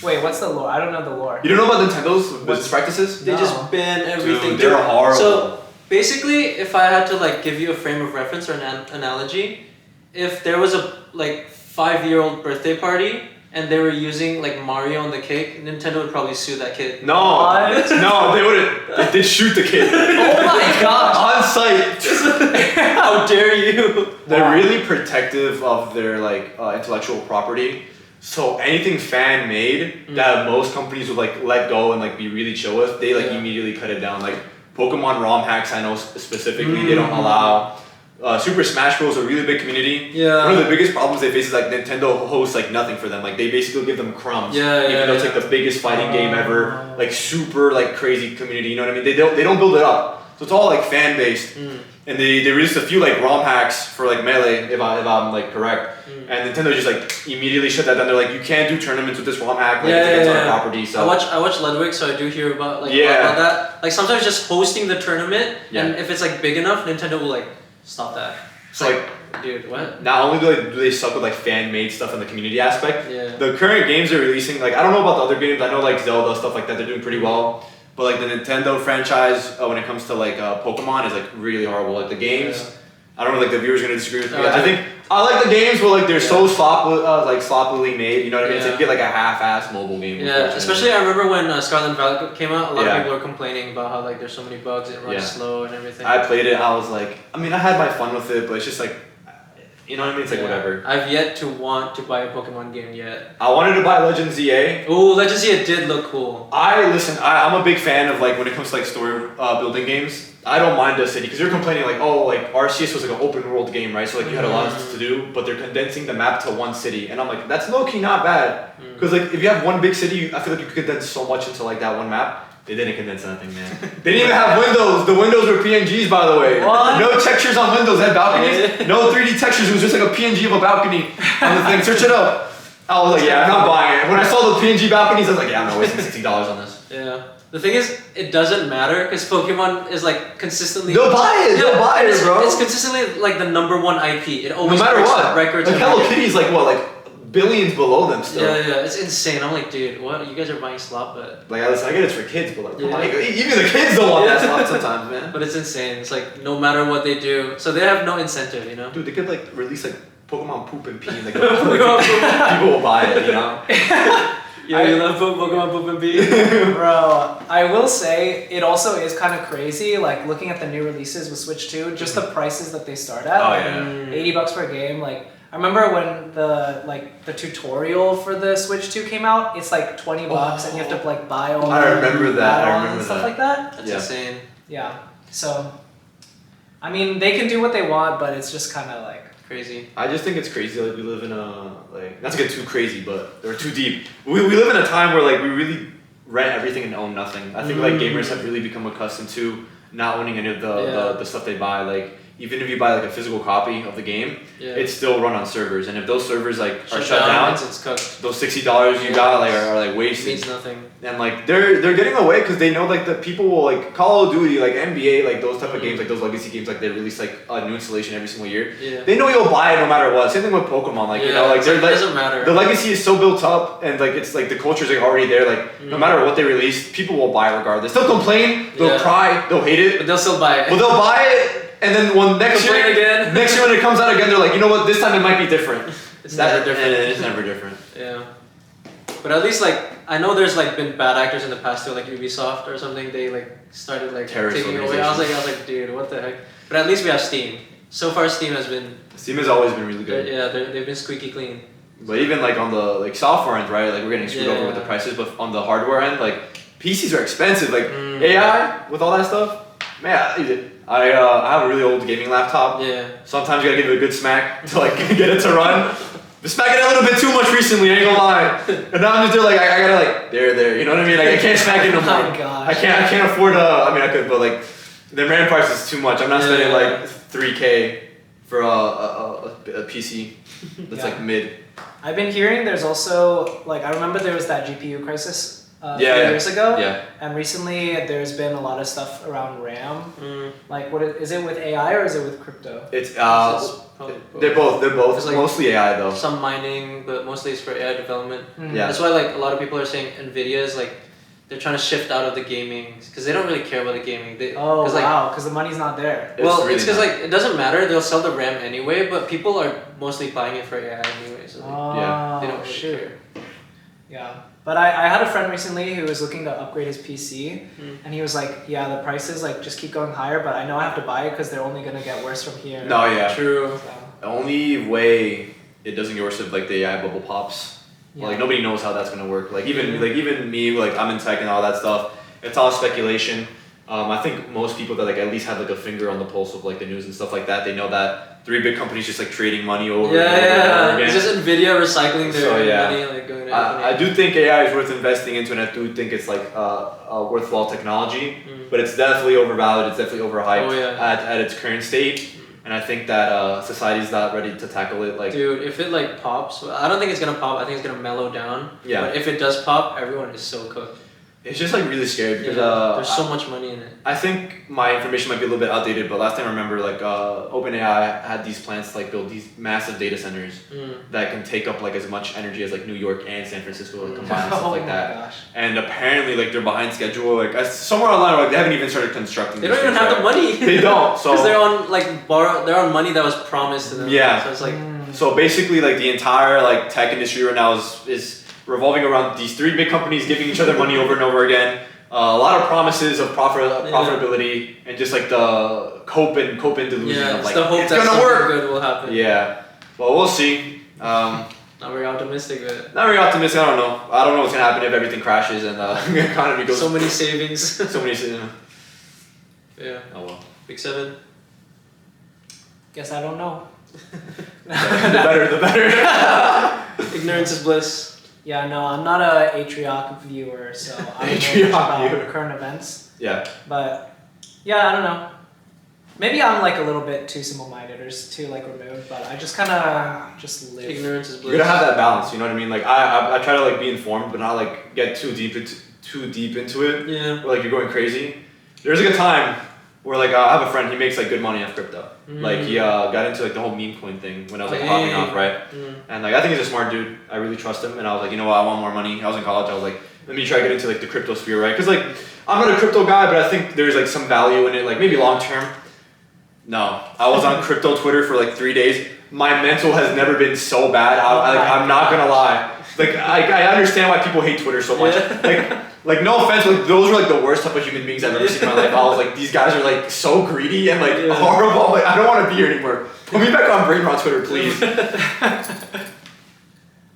Wait, what's the lore? I don't know the lore. You don't know about Nintendo's business practices? They just ban everything. Dude, they're horrible. So basically, if I had to like give you a frame of reference or an analogy, if there was a like 5-year-old birthday party and they were using like Mario on the cake, Nintendo would probably sue that kid. No, no, they wouldn't. They'd shoot the kid. Oh my gosh! On site. How dare you? They're really protective of their like intellectual property. So anything fan made that most companies would like let go and like be really chill with, they like immediately cut it down. Like Pokemon ROM hacks, I know specifically they don't allow. Super Smash Bros. A really big community. Yeah. One of the biggest problems they face is like Nintendo hosts like nothing for them. Like they basically give them crumbs. Even though it's like the biggest fighting game ever. Like super like crazy community. You know what I mean? They don't build it up. So it's all like fan based. And they released a few like ROM hacks for like Melee, if I'm like correct. And Nintendo just like immediately shut that down. They're like, you can't do tournaments with this ROM hack. Like it's on our property. So I watch Ludwig, so I do hear about like about that. Like sometimes just hosting the tournament, and if it's like big enough, Nintendo will like stop that. So like, dude, what? Not only do they suck with like fan made stuff in the community aspect. Yeah. The current games they're releasing, like I don't know about the other games. I know like Zelda stuff like that. They're doing pretty well. But like the Nintendo franchise, when it comes to like Pokemon, is like really horrible. Like the games, I don't know. Like the viewers are gonna disagree with me. I think I like the games, but like they're so sloppily made. You know what I mean? So you get like a half-ass mobile game. Yeah, especially I remember when Scarlet Violet came out. A lot of people were complaining about how like there's so many bugs and it runs slow and everything. I played it. I was like, I mean, I had my fun with it, but it's just like, you know what I mean? It's like whatever. I've yet to want to buy a Pokemon game yet. I wanted to buy Legends ZA. Ooh, Legends ZA did look cool. I'm a big fan of like when it comes to like story building games. I don't mind the city because you're complaining like, oh, like RCS was like an open world game, right? So like you had a lot of stuff to do, but they're condensing the map to one city, and I'm like, that's low key not bad. Because like if you have one big city, I feel like you could condense so much into like that one map. They didn't condense anything, man. They didn't even have windows. The windows were PNGs, by the way. What? No textures on windows. They had balconies. No 3D textures. It was just like a PNG of a balcony on the thing. Search it up. I was like, yeah, I'm not buying it. When I saw the PNG balconies, I was like, yeah, I'm not wasting $60 on this. Yeah. The thing is, it doesn't matter because Pokemon is like consistently. They'll buy it. They'll buy it, bro. It's consistently like the #1 IP. It always no matter breaks what. records. Like Hello Kitty's like what, like billions below them still. Yeah, it's insane. I'm like, dude, what? You guys are buying slop, but. Like, listen, I get it's for kids, but like, come on, even the kids don't want that slop sometimes, man. But it's insane. It's like no matter what they do, so they have no incentive, you know. Dude, they could like release like Pokemon poop and pee, and like people will buy it, you know. Yeah, you love Pokemon poop and pee. Bro, I will say it also is kind of crazy. Like looking at the new releases with Switch 2, just the prices that they start at. Oh like, yeah. $80 per game. Like I remember when the tutorial for the Switch 2 came out. It's like $20, and you have to like buy all. I remember that. and stuff like that. That's insane. Yeah. So, I mean, they can do what they want, but it's just kind of like. Crazy. I just think it's crazy. Like we live in a not to get too crazy, but or too deep. We live in a time where like we really rent everything and own nothing. I think like gamers have really become accustomed to not owning any of the stuff they buy. Like even if you buy like a physical copy of the game, it's still run on servers. And if those servers like are shut down, it's cooked. those $60 you got like are like wasted. It means nothing. And like they're getting away because they know like the people will like Call of Duty, like NBA, like those type of games, like those legacy games, like they release like a new installation every single year. Yeah. They know you'll buy it no matter what. Same thing with Pokemon, like you know, like they're it doesn't matter. The legacy is so built up, and like it's like the culture's like already there. Like no matter what they release, people will buy regardless. They'll complain, they'll cry, they'll hate it, but they'll still buy it. But they'll buy it. And then next year when it comes out again, they're like, you know what? This time it might be different. It's never different. It's never different. Yeah. But at least like I know there's like been bad actors in the past too, like Ubisoft or something. They like started like taking away. I was like, dude, what the heck? But at least we have Steam. So far, Steam has always been really good. Yeah, they've been squeaky clean. But even like on the like software end, right? Like we're getting screwed over with the prices, but on the hardware end, like PCs are expensive. Like AI with all that stuff, man. I have a really old gaming laptop. Yeah. Sometimes you gotta give it a good smack to like get it to run. been smacking it a little bit too much recently, I ain't gonna lie. And now I'm just there like, I gotta like, there, you know what I mean? Like, I can't smack it no more. Oh my gosh. I can't afford I mean, I could, but like, the RAM price is too much. I'm not spending like $3K for a PC that's like mid. I've been hearing there's also, like, I remember there was that GPU crisis a few Yeah. years ago. Yeah. And recently there's been a lot of stuff around RAM. Like, is it with AI or is it with crypto? It's Probably they're both It's like mostly AI though. some mining, but mostly it's for AI development. Yeah. That's why like a lot of people are saying Nvidia is like they're trying to shift out of the gaming because they don't really care about the gaming. Oh cause, like, wow, because the money's not there. Well, really it's because not. like it doesn't matter. They'll sell the RAM anyway, but people are mostly buying it for AI anyway. So Oh, they don't really shoot. care. Yeah. But I had a friend recently who was looking to upgrade his PC, and he was like, yeah, the prices like just keep going higher, but I know I have to buy it because they're only going to get worse from here. No, yeah. True. So, The only way it doesn't get worse if like the AI bubble pops. yeah. Like nobody knows how that's gonna work. Like even me, like I'm in tech and all that stuff. It's all speculation. I think most people that like at least have like a finger on the pulse of like the news and stuff like that, they know that 3 big companies just like trading money over and over again. It's just Nvidia recycling their So, yeah. money, like going to I do think AI is worth investing into, and I do think it's like a worthwhile technology, but it's definitely overvalued. It's definitely overhyped at its current state, and I think that society's not ready to tackle it. Like, dude, if it like pops, I don't think it's gonna pop. I think it's gonna mellow down. Yeah. But if it does pop, everyone is so cooked. it's just like really scary because There's so much money in it. I think my information might be a little bit outdated, but last time I remember, like OpenAI had these plans to like build these massive data centers that can take up like as much energy as like New York and San Francisco like, combined and stuff like that. Gosh. And apparently, like they're behind schedule. Like somewhere online, like they haven't even started constructing. They these don't even things have the yet. money. They don't. So Because they're on like they're on money that was promised to them. Yeah. So it's like So basically, like the entire like tech industry right now is revolving around these 3 big companies giving each other money over and over again. A lot of promises of profitability and just like the hope and delusion of it's like the hope it's that gonna something work. good will happen. Yeah. Well, we'll see. Not very optimistic, but Not very optimistic. I don't know. I don't know what's gonna happen if everything crashes and the economy goes. so many savings. So many. Yeah. Oh well. Big 7. Guess I don't know. The better. Ignorance is bliss. Yeah, no, I'm not a Atrioc viewer, so I don't know Atrioc much about viewer. current events. Yeah. But yeah, I don't know. Maybe I'm like a little bit too simple-minded or just too like removed, but I just kind of just live. Ignorance is bliss. You gotta have that balance. You know what I mean? Like I try to like be informed, but not like get too deep into it. Yeah. Where like you're going crazy. There's like a time where like I have a friend. He makes like good money off crypto. Like he got into like the whole meme coin thing when I was like popping off, right? And like I think he's a smart dude. I really trust him. And I was like, you know what? I want more money. I was in college. I was like, let me try to get into like the crypto sphere, right? Because like I'm not a crypto guy, but I think there's like some value in it. Like maybe long term. No, I was on crypto Twitter for like 3 days. My mental has never been so bad. I'm not gonna lie. Like I understand why people hate Twitter so much. Like no offense, like those are like the worst type of human beings I've ever seen in my life. I was like, these guys are like so greedy and like horrible. Like I don't want to be here anymore. Put me back on Brain Rot Twitter, please.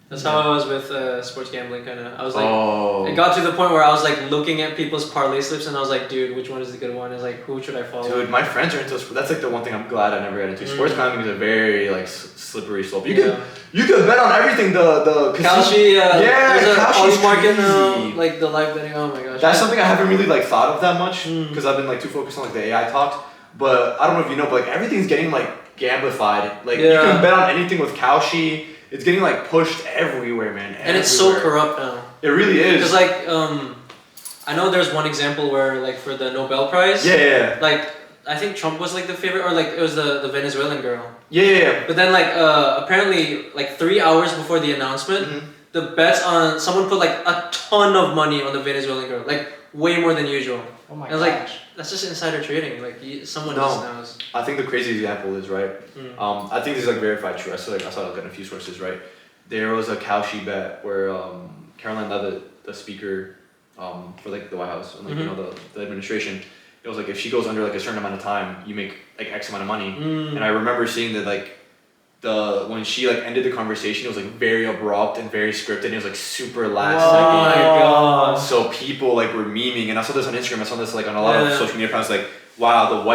That's how I was with sports gambling, kind of. I was like, Oh. it got to the point where I was like looking at people's parlay slips, and I was like, dude, which one is the good one? It's like, who should I follow? Dude, my friends are into. That's like the one thing I'm glad I never got into. Sports gambling is a very like slippery slope. You can bet on everything. The Kalshi, there's a Kalshi's Kalshi market now, crazy. like the live betting. Oh my gosh. That's something I haven't really like thought of that much because I've been like too focused on like the AI talks. But I don't know if you know, but like everything's getting like gamblified. Like you can bet on anything with Kalshi. It's getting like pushed everywhere, man. And it's so corrupt now. It really is. Because like I know there's one example where like for the Nobel Prize. Yeah. Like I think Trump was like the favorite, or like it was the Venezuelan girl. Yeah. But then like apparently like 3 hours before the announcement, the bets on someone put like a ton of money on the Venezuelan girl, like way more than usual. Oh my And I was gosh. like, that's just insider trading. Like someone just knows. I think the crazy example is right. I think this is like verified true. I saw it in a few sources. Right, there was a Kalshi bet where Caroline Levitt, the speaker for like the White House and like you know the administration, it was like if she goes under like a certain amount of time, you make like X amount of money. And I remember seeing that like when she like ended the conversation, it was like very abrupt and very scripted. And it was like super last second. Oh my god. So people like were memeing, and I saw this on Instagram. I saw this like on a lot of social media accounts. Like, wow,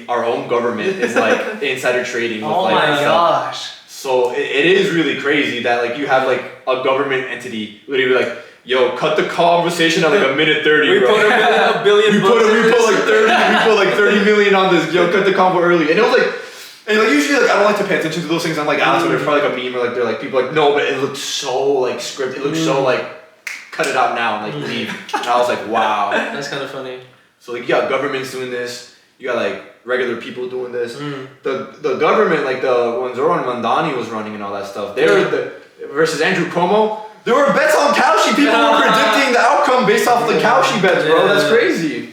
our own government is like insider trading. With, Oh like, my stuff. gosh. So it is really crazy that like you have like a government entity literally like, yo, cut the conversation at like a minute 30, We bro. put a billion. we put like 30 million on this. Yo, cut the convo early, and it was like, and like usually like I don't like to pay attention to those things. I'm like, so there's probably like a meme or like they're like people like no, but it looks so like scripted. It looks so like cut it out now and like leave. And I was like, wow. That's kind of funny. So like you got governments doing this. You got like regular people doing this. The government like the when Zoran Mandani was running and all that stuff. They were versus Andrew Cuomo. There were bets on Cauchy. People were predicting the outcome based off the Cauchy bets, bro. That's crazy.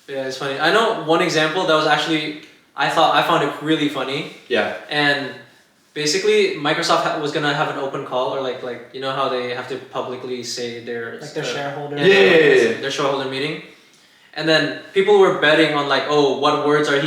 Yeah, it's funny. I know one example that was actually I found it really funny. Yeah. And basically, Microsoft was gonna have an open call, or like you know how they have to publicly say their Like their shareholder. their shareholder meeting. And then people were betting on like, oh, what words is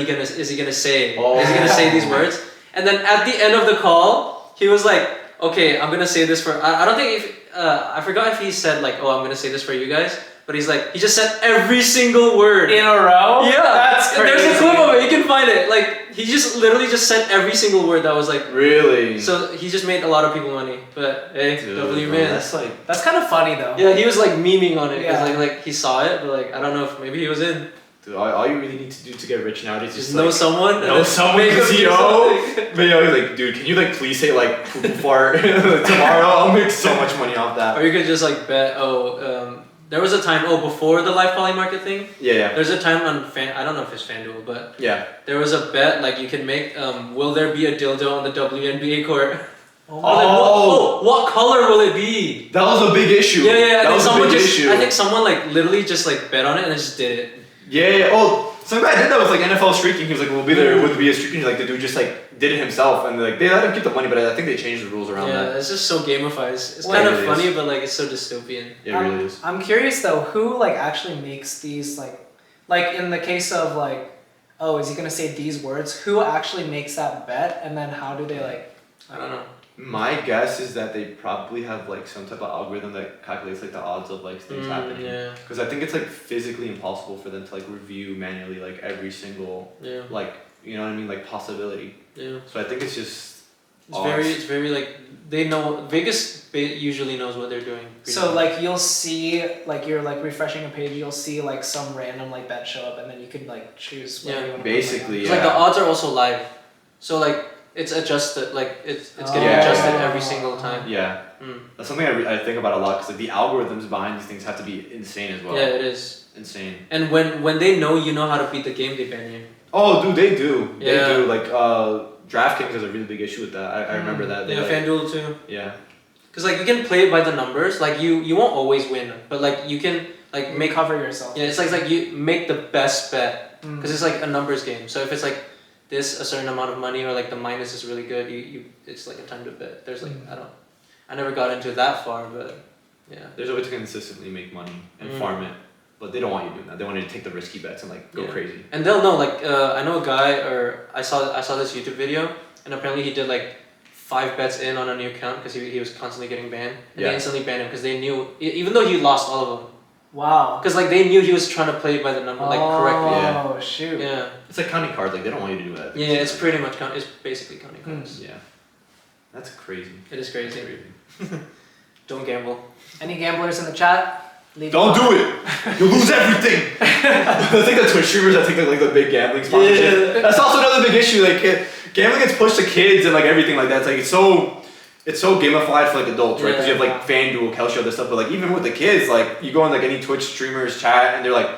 he gonna say? Oh. Is he gonna say these words? And then at the end of the call, he was like, okay, I'm gonna say this for. I don't think if I forgot if he said like, oh, I'm gonna say this for you guys. But he's like, he just said every single word In a row? Yeah, That's crazy. there's a clip of it. You can find it. Like he just literally just said every single word that was like. Really? So he just made a lot of people money. But hey, Dude, W bro, man. that's like. That's kind of funny though. Yeah, he was like memeing on it because Yeah. like he saw it, but like I don't know if maybe he was in. Dude, all you really need to do to get rich nowadays is Just just know like, someone. and know then someone make who's him do CEO. something. But yo, he's like, dude, can you like please say like poo poo fart tomorrow? I'll make so much money off that. Or you could just like bet. There was a time. before the live poly market thing. Yeah. There's a time on I don't know if it's FanDuel, but Yeah. there was a bet like you can make. Will there be a dildo on the WNBA court? Oh. What color will it be? That was a big issue. Yeah. That was a big issue. I think someone like literally just like bet on it and then just did it. Yeah. Oh, some guy did that with like NFL streaking. He was like, "We'll be there. It would be a streaking." Like the dude just like did it himself, and like they let him keep the money, but I think they changed the rules around Yeah, that. it's just so gamified. It's Well, kind it of really funny, is. but like it's so dystopian. Yeah, it really is. I'm curious though, who like actually makes these like in the case of like, oh, is he gonna say these words? Who actually makes that bet, and then how do they like? I don't know. My guess is that they probably have like some type of algorithm that calculates like the odds of like things happening. Yeah. Because I think it's like physically impossible for them to like review manually like every single Yeah. like you know what I mean like possibility. Yeah. So I think it's just It's very like they know Vegas usually knows what they're doing. pretty So much. like you'll see like you're like refreshing a page, you'll see like some random like bet show up, and then you could like choose whether Yeah. you want basically It's like the odds are also live, so like it's adjusted. Like it's getting Yeah. adjusted every single time. yeah. That's something I think about a lot because like the algorithms behind these things have to be insane as well. Yeah, it is. Insane. And when they know you know how to beat the game, they ban you. Oh, dude, they do. Yeah. They do. Like DraftKings has a really big issue with that. I remember that. They, Yeah, like, FanDuel too. yeah. Cause like you can play it by the numbers. Like you won't always win, but like you can like to make. cover yourself. Yeah, it's like you make the best bet. Mm. Because it's like a numbers game. So if it's like this a certain amount of money or like the minus is really good, you it's like a time to bet. There's like I never got into that far, but yeah. There's a way to consistently make money and farm it, but they don't want you doing that. They want you to take the risky bets and like go Yeah. crazy. And they'll know like I know a guy or I saw this YouTube video and apparently he did like 5 bets in on a new account because he was constantly getting banned and they instantly banned him because they knew even though he lost all of them. Wow. Because like they knew he was trying to play it by the number like correctly. Oh shoot. Yeah. It's like counting cards. Like they don't want you to do that. Yeah, it's pretty much it's basically counting cards. Yeah. That's crazy. It is crazy. Don't gamble. Any gamblers in the chat? Leave Don't a do it. You lose everything. I think the Twitch streamers that take like the big gambling sponsorship. Yeah. That's also another big issue. Like gambling gets pushed to kids and like everything like that. It's like it's so gamified for like adults, right? Because you have like FanDuel, Kelshi, all this stuff. But like even with the kids, like you go on like any Twitch streamers chat and they're like,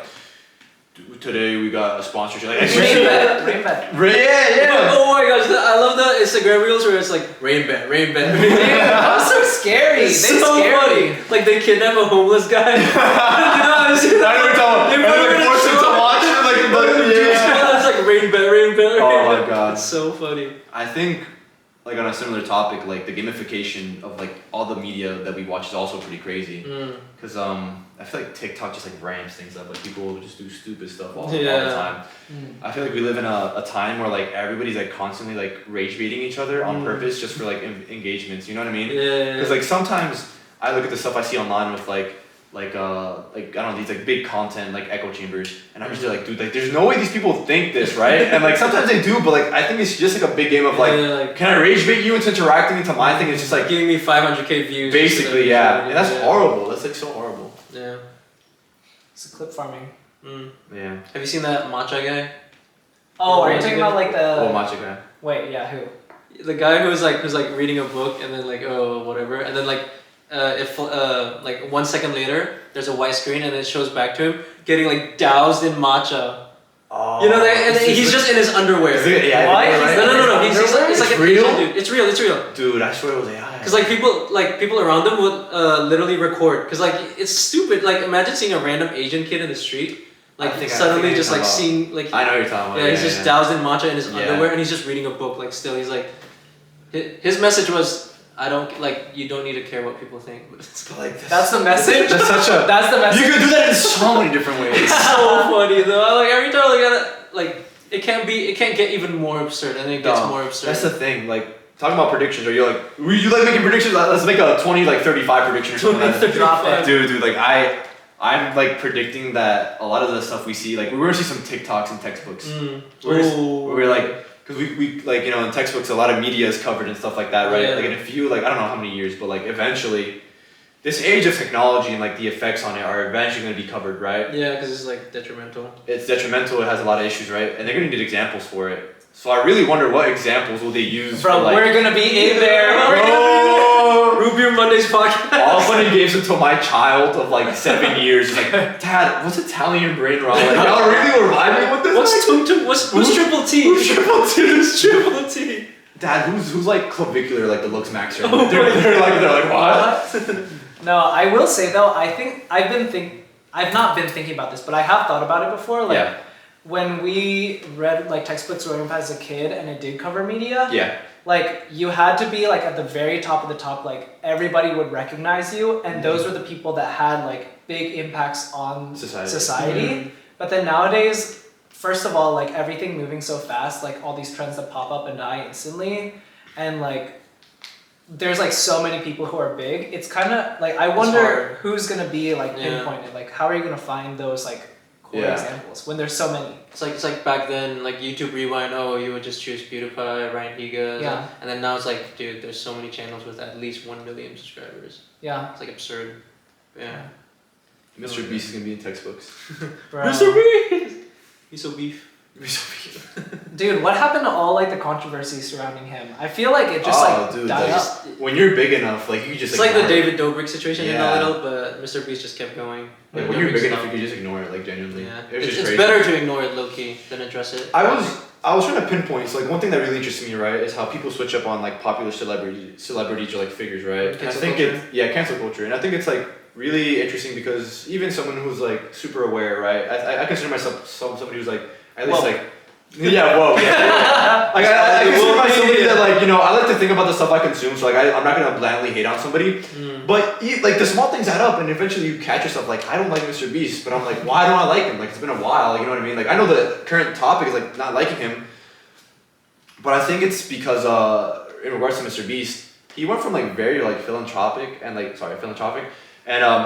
"Dude, today we got a sponsorship." Like, Rain bet. yeah. Oh my gosh, I love the Instagram reels where it's like rain bet. Dude, that was so scary. It's They so scared funny. me. Like they kidnap a homeless guy. You know, I see I know what you're talking about. And like force him to watch it, It's like rain bet. Oh my God. It's so funny. I think, like on a similar topic, like the gamification of like all the media that we watch is also pretty crazy. Cause I feel like TikTok just like ramps things up. Like people will just do stupid stuff all the time. I feel like we live in a time where like everybody's like constantly like rage baiting each other on purpose just for like engagements. You know what I mean? Yeah. Cause like sometimes I look at the stuff I see online with like like I don't know, these like big content like echo chambers, and I'm just like, dude, like there's no way these people think this, right? And like sometimes they do, but like I think it's just like a big game of like can I rage bait you into interacting into my thing? It's just like giving me 500k views. Basically, yeah, and that's horrible. That's like so horrible. Yeah. It's a clip farming. Yeah. Have you seen that matcha guy? Oh, are you talking about like the? Oh, matcha guy. Wait, yeah, who? The guy who's like reading a book and then like whatever, and then like if like 1 second later there's a white screen and it shows back to him getting like doused in matcha. Oh. You know that, and he's just in his underwear. Yeah. What? No. He's like It's an real? Asian dude. It's real. Dude, I swear it was AI. Cause like people around him would literally record. Cause like it's stupid. Like imagine seeing a random Asian kid in the street. Like suddenly just like seeing like. I know you're talking about. Yeah, he's just doused in matcha in his underwear and he's just reading a book. Like still, he's like, his message was, you don't need to care what people think. But that's the message. That's such a. That's the message. You can do that in so many different ways. It's so funny though. Like every time I look at it, like it can't get even more absurd, and it gets more absurd. That's the thing. Like talking about predictions, or you're like, you like making predictions? Let's make a 20-35 prediction or something. 20-35. Dude, like I'm like predicting that a lot of the stuff we see, like we're gonna see some TikToks and textbooks. We're like, because we like, you know, in textbooks a lot of media is covered and stuff like that, right? Yeah. Like in a few, like I don't know how many years, but like eventually, this age of technology and like the effects on it are eventually gonna be covered, right? Yeah, because it's like detrimental. It's detrimental. It has a lot of issues, right? And they're gonna need examples for it. So I really wonder what examples will they use. Bro, for, like, we're gonna be in there. Root Beer Mondays podcast. all fun and games until my child of like 7 years is like, Dad, what's Italian brain rot? Like, y'all really revive me with this? What's tum tum? Who's triple T? Who's triple T? Who's triple T? Dad, who's like clavicular, like the looks maxer? They're like what? No, I will say though, I think I've not been thinking about this, but I have thought about it before. Like when we read like textbooks growing up as a kid and it did cover media. Yeah. Like you had to be like at the very top of the top, like everybody would recognize you, and those were the people that had like big impacts on society. But then nowadays, first of all, like everything moving so fast, like all these trends that pop up and die instantly, and like there's like so many people who are big. It's kind of like I wonder who's gonna be like pinpointed. Like how are you gonna find those like core examples when there's so many? It's like back then, like YouTube Rewind. Oh, you would just choose PewDiePie, Ryan Higa, and then now it's like, dude, there's so many channels with at least 1 million subscribers. Yeah, it's like absurd. Yeah. Mr. Beast is gonna be in textbooks. Mr. Beast. He's so beef. Dude, what happened to all like the controversy surrounding him? I feel like it just died up. When you're big enough, like you just it's like the David Dobrik situation in Yeah. a little, but Mr. Beast just kept going. Like when you're big enough, you can just ignore it, like genuinely. Yeah. It's better to ignore it low key than address it. I was trying to pinpoint. So like one thing that really interests me, right, is how people switch up on like popular celebrities or like figures, right? And I think cancel culture, and I think it's like really interesting because even someone who's like super aware, right? I consider myself somebody who's like at least like. Yeah, whoa, yeah. Like I consider myself somebody that like, you know, I like to think about the stuff I consume, so like I'm not gonna blandly hate on somebody. But like the small things add up, and eventually you catch yourself like, I don't like Mr. Beast, but I'm like, why don't I like him? Like it's been a while, like, you know what I mean? Like I know the current topic is like not liking him, but I think it's because in regards to Mr. Beast, he went from like very like philanthropic and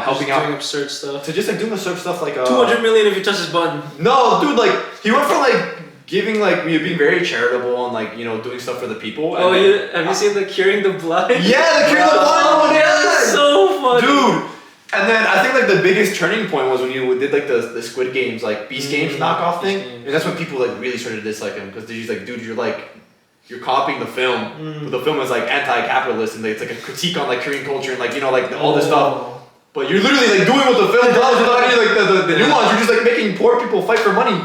helping out doing absurd stuff to just like doing absurd stuff like 200 million if you touch his button. No, dude, like he went from like giving like being very charitable and like, you know, doing stuff for the people. Oh, have you seen the Curing the Blind? Yeah, the Curing the Blind one. Yeah, that's so funny, dude. And then I think like the biggest turning point was when you did like the Squid Games, like Beast Games knockoff thing, and that's when people like really started to dislike him because they're just like, dude, you're copying the film, but the film is like anti-capitalist and like, it's like a critique on like Korean culture and like, you know, like all this stuff. But you're literally like doing what the film does without any like the nuance. You're just like making poor people fight for money.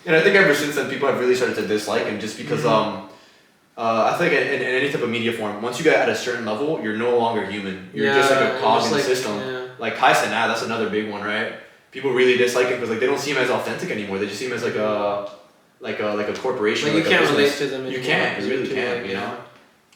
And I think ever since then, people have really started to dislike him just because I think in any type of media form, once you get at a certain level, you're no longer human. You're just like a cog in the system. Yeah. Like Kai Cenat, that's another big one, right? People really dislike him because like they don't see him as authentic anymore. They just see him as like a corporation. Like you can't relate to them anymore. You can't. You really can't. You know.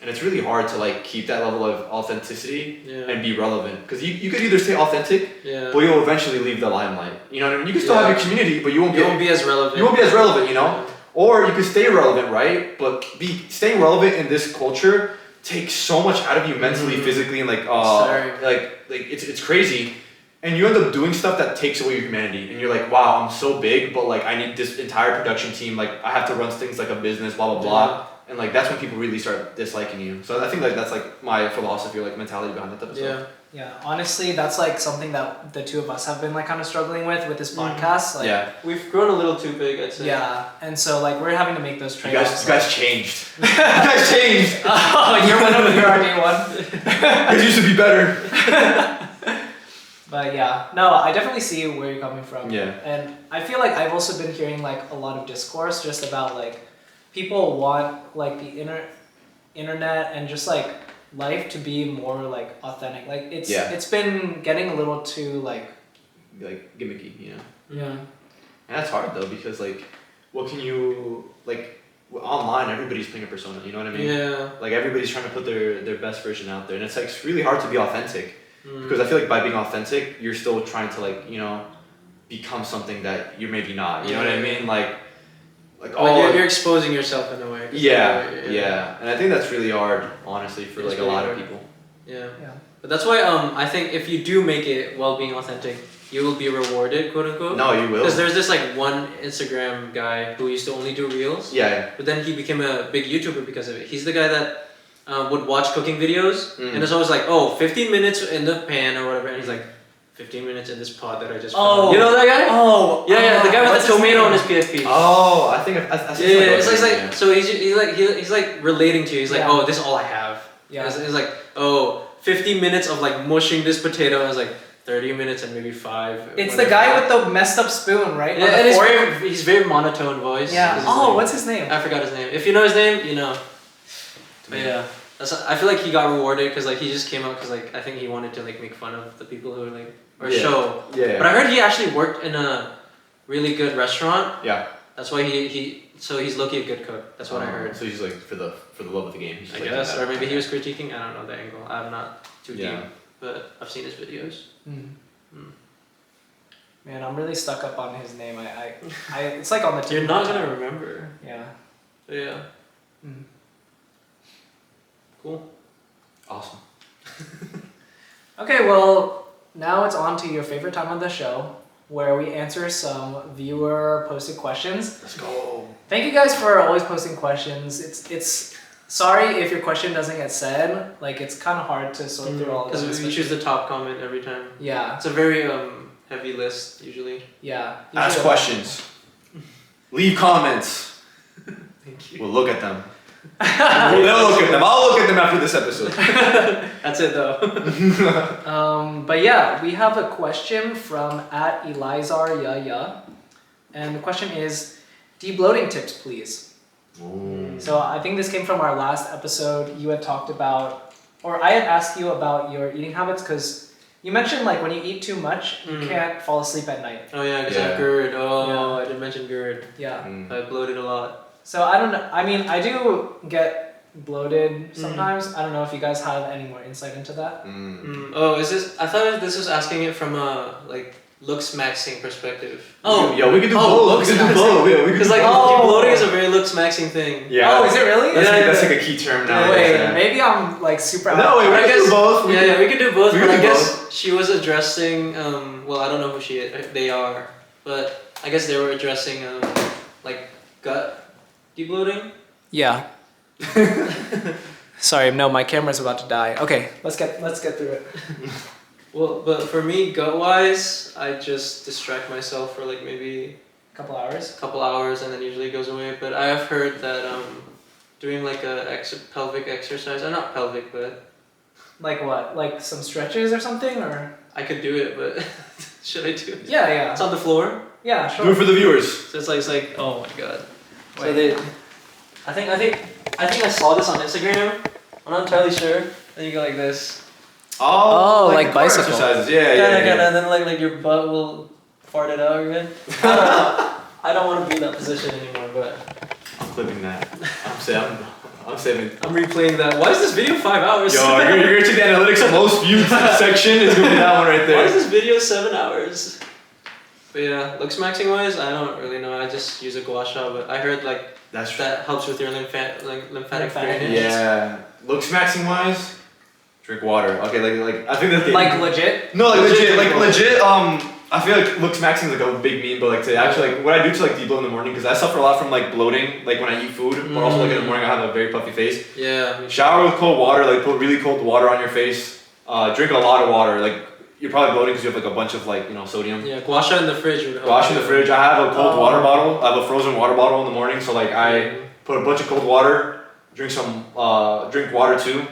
And it's really hard to like keep that level of authenticity and be relevant because you could either stay authentic, but you'll eventually leave the limelight. You know what I mean? You can still have your community, but you won't be as relevant. You won't be as relevant, you know. Yeah. Or you could stay relevant, right? But staying relevant in this culture takes so much out of you mentally, physically, and like it's crazy. and you end up doing stuff that takes away your humanity, and you're like, wow, I'm so big, but like I need this entire production team, like I have to run things like a business, blah blah blah, and like that's when people really start disliking you. So I think like that's like my philosophy or like mentality behind that episode. Yeah. Yeah, honestly, that's like something that the two of us have been like kind of struggling with this podcast. Like, yeah. We've grown a little too big, I'd say. Yeah, and so like we're having to make those You trade-offs. guys changed. You guys changed. Oh, you're one of you're our day one. It used to be better. But yeah, no, I definitely see where you're coming from. Yeah. And I feel like I've also been hearing like a lot of discourse just about like people want like the internet and just like life to be more like authentic. Like it's been getting a little too like gimmicky, you know. Yeah. And that's hard though because like, what can you like? Online, everybody's playing a persona. You know what I mean? Yeah. Like everybody's trying to put their best version out there, and it's like it's really hard to be authentic because I feel like by being authentic, you're still trying to like become something that you're maybe not. You know what I mean? Like you're exposing yourself in a way. Yeah. And I think that's really hard, honestly, for like a lot of people. Yeah. But that's why I think if you do make it while being authentic, you will be rewarded, quote unquote. No, you will. Because there's this like one Instagram guy who used to only do reels. Yeah. But then he became a big YouTuber because of it. He's the guy that would watch cooking videos and it's always like, 15 minutes in the pan or whatever, and he's like, 15 minutes in this pot that I just found. You know that guy? Oh. Yeah, the guy with the tomato on his PSP. Oh, I think I it's like so he's like relating to you. He's like, oh, this is all I have. Yeah. It's like, 50 minutes of like mushing this potato. I was like 30 minutes and maybe 5. It's the guy with the messed up spoon, right? Yeah, and he's very monotone voice. Yeah. Oh, what's his name? I forgot his name. If you know his name, you know. But yeah, I feel like he got rewarded because like he just came out because like I think he wanted to like make fun of the people who were like show. Yeah. But I heard he actually worked in a really good restaurant. Yeah. That's why he's low-key a good cook. That's what I heard. So he's like for the love of the game. I guess, or maybe he was critiquing. I don't know the angle. I'm not too deep, but I've seen his videos. Man, I'm really stuck up on his name. I it's like on the tip. You're not gonna remember. Yeah. Yeah. Cool. Awesome. Okay, well, now it's on to your favorite time of the show, where we answer some viewer posted questions. Let's go. Thank you guys for always posting questions. It's sorry if your question doesn't get said. Like it's kind of hard to sort through all of them. Because we choose the top comment every time. Yeah. It's a very heavy list usually. Yeah. Ask questions. Leave comments. Thank you. We'll look at them. They'll look at them. I'll look at them after this episode. That's it though. But yeah, we have a question from @ElizarYaya, and the question is, debloating tips, please. Ooh. So I think this came from our last episode. You had talked about, or I had asked you about your eating habits because you mentioned like when you eat too much, you can't fall asleep at night. Oh yeah, because I have GERD. I didn't mention GERD. Yeah. I bloated a lot. So I don't know. I mean, I do get bloated sometimes. I don't know if you guys have any more insight into that. Oh, is this? I thought this was asking it from a like looks maxing perspective. Oh, yeah, we could do both. We could do both. Yeah, Because like bloating is a very looks maxing thing. Yeah. Oh, is it really? That's like a key term now. Wait, maybe I'm like super. No, wait, we can do both. Yeah, we could do both. We But could I do guess she was addressing. Well, I don't know who they are, but I guess they were addressing like gut debloating. Yeah. Sorry, no, my camera's about to die. Okay, let's get through it. Well, but for me, gut-wise, I just distract myself for like maybe A couple hours. a couple hours, and then usually it goes away. But I have heard that doing like a pelvic exercise, not pelvic, but Like what? Like some stretches or something, or? I could do it, but should I do it? Yeah. It's on the floor, Yeah, sure. Do it for the viewers. so it's like oh my god. So Wait. I think I saw this on Instagram. I'm not entirely sure. Then you go like this. Oh, like the core bicycle. exercises. Yeah. And then like your butt will fart it out again. I don't want to be in that position anymore, but I'm clipping that. I'm saving. I'm replaying that. Why is this video 5 hours? Yo, you're gonna check the analytics most viewed section is gonna be that one right there. Why is this video 7 hours? But yeah, looks maxing wise, I don't really know. I just use a gua sha, but I heard like That's true. that helps with your lymphatic drainage. Yeah. Looks maxing wise, Drink water. Okay, like I think that's the Like legit? No, like legit, Legit. legit. I feel like looks maxing is like a big meme, but like to actually like what I do to like debloat in the morning because I suffer a lot from like bloating, like when I eat food, but also like in the morning I have a very puffy face. Yeah. Shower with cold water, like put really cold water on your face. Drink a lot of water, like you're probably bloating because you have like a bunch of like sodium. Yeah, guasha in the fridge would help. Wash in the fridge. I have a cold water bottle. I have a frozen water bottle in the morning, so like I put a bunch of cold water. Drink some. Drink water too.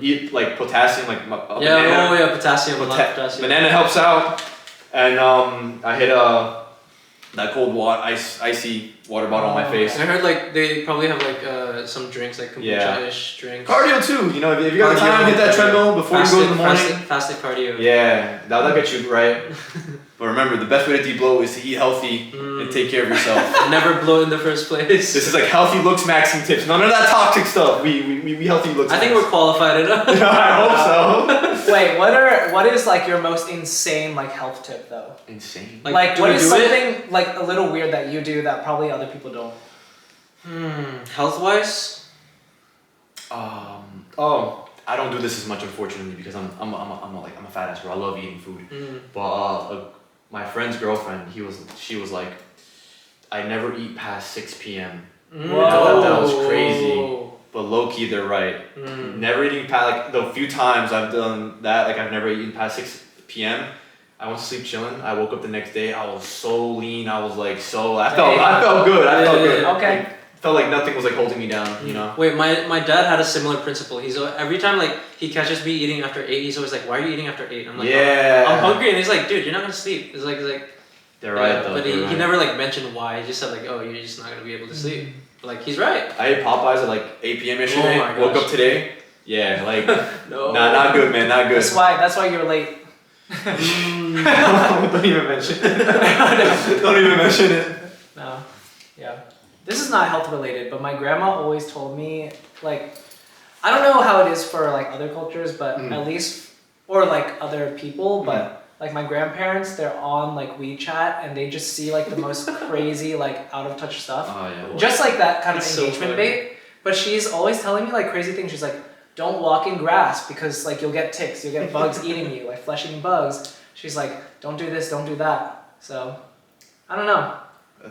Eat like potassium, like a banana. Oh yeah, potassium. A lot of potassium. Banana helps out, and I hit that cold water, icy water bottle on my face. I heard like they probably have like some drinks like kombucha-ish drinks. Cardio too. You know, if you got the time, hit that treadmill before you go in the morning. Fasted cardio. Yeah, that'll get you right. But remember, the best way to debloat is to eat healthy and take care of yourself. Never bloat in the first place. This is like healthy looks maxing tips. None of that toxic stuff. We healthy looks. I think we're qualified enough. I hope so. Wait, what is like your most insane like health tip though? Insane. Like do what we is do something like a little weird that you do that probably other people don't? Health wise. I don't do this as much unfortunately because I'm a fat ass bro. I love eating food. But my friend's girlfriend, she was like, I never eat past 6 p.m. Whoa. I thought that was crazy. But low key, they're right. Never eating past like the few times I've done that, like I've never eaten past 6 p.m. I went to sleep chilling. I woke up the next day. I was so lean. I was like so. I felt good. I felt good. Okay. Like, felt like nothing was like holding me down. You know. Wait, my dad had a similar principle. He's every time like he catches me eating after 8, he's always like, "Why are you eating after 8?" I'm like, yeah. I'm hungry," and he's like, "Dude, you're not gonna sleep." It's like they're right though. But he never like mentioned why. He just said like, "Oh, you're just not gonna be able to sleep." But like he's right. I ate Popeyes at like 8 p.m. yesterday. Oh my Woke gosh. up today. Yeah, like No. not good, man. Not good. That's why you're late. Don't even mention it. Don't even mention it. No. Yeah. This is not health related, but my grandma always told me like I don't know how it is for like other cultures, but at least or like other people, but like my grandparents, they're on like WeChat and they just see like the most crazy like out of touch stuff. Oh yeah. Just like that kind It's of so engagement funny. bait. But she's always telling me like crazy things. She's like, don't walk in grass because like you'll get ticks, you'll get bugs eating you, like flesh eating bugs. She's like, don't do this, don't do that. So I don't know.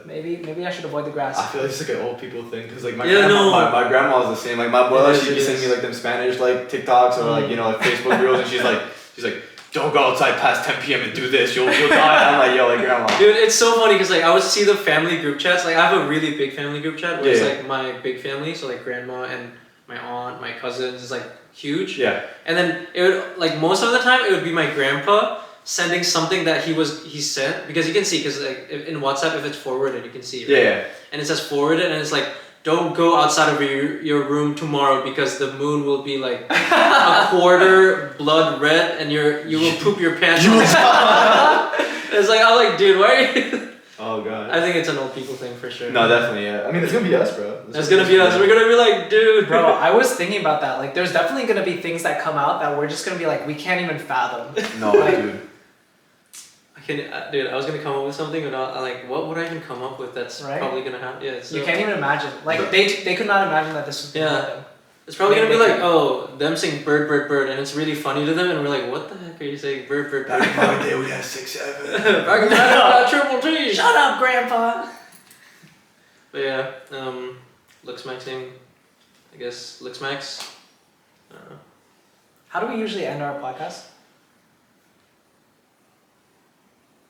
Maybe I should avoid the grass. I feel like it's like an old people thing because like my grandma was the same. Like my abuela, she'd be sending me like them Spanish like TikToks or like like Facebook reels, and she's like, don't go outside past 10 p.m. and do this. You'll die. I'm like, yo, like grandma. Dude, it's so funny because like I would see the family group chats. Like I have a really big family group chat where it's like my big family, so like grandma and my aunt, my cousins is like huge. Yeah. And then it would like most of the time it would be my grandpa sending something that he sent because you can see because like in WhatsApp if it's forwarded you can see. Right? Yeah. And it says forwarded and it's like don't go outside of your room tomorrow because the moon will be like a quarter blood red and you will poop your pants. It's like I'm like dude why are you? Oh god. I think it's an old people thing for sure. No, definitely. Yeah. I mean, it's gonna be us, bro. It's gonna be us. We're gonna be like, dude. Bro, I was thinking about that. Like, there's definitely gonna be things that come out that we're just gonna be like, we can't even fathom. No, like, dude. Dude, I was gonna come up with something, but like, what would I even come up with that's probably gonna happen? Yeah, you can't even imagine. Like, they could not imagine that this was gonna happen. It's probably gonna be like, oh, them saying bird, bird, bird, and it's really funny to them, and we're like, what the heck are you saying, bird, bird, bird? Back in my day, we had 6, 7. Back in my day, we had triple T. Shut up, Grandpa. But yeah, looks maxing. I guess looks max. I don't know. How do we usually end our podcast?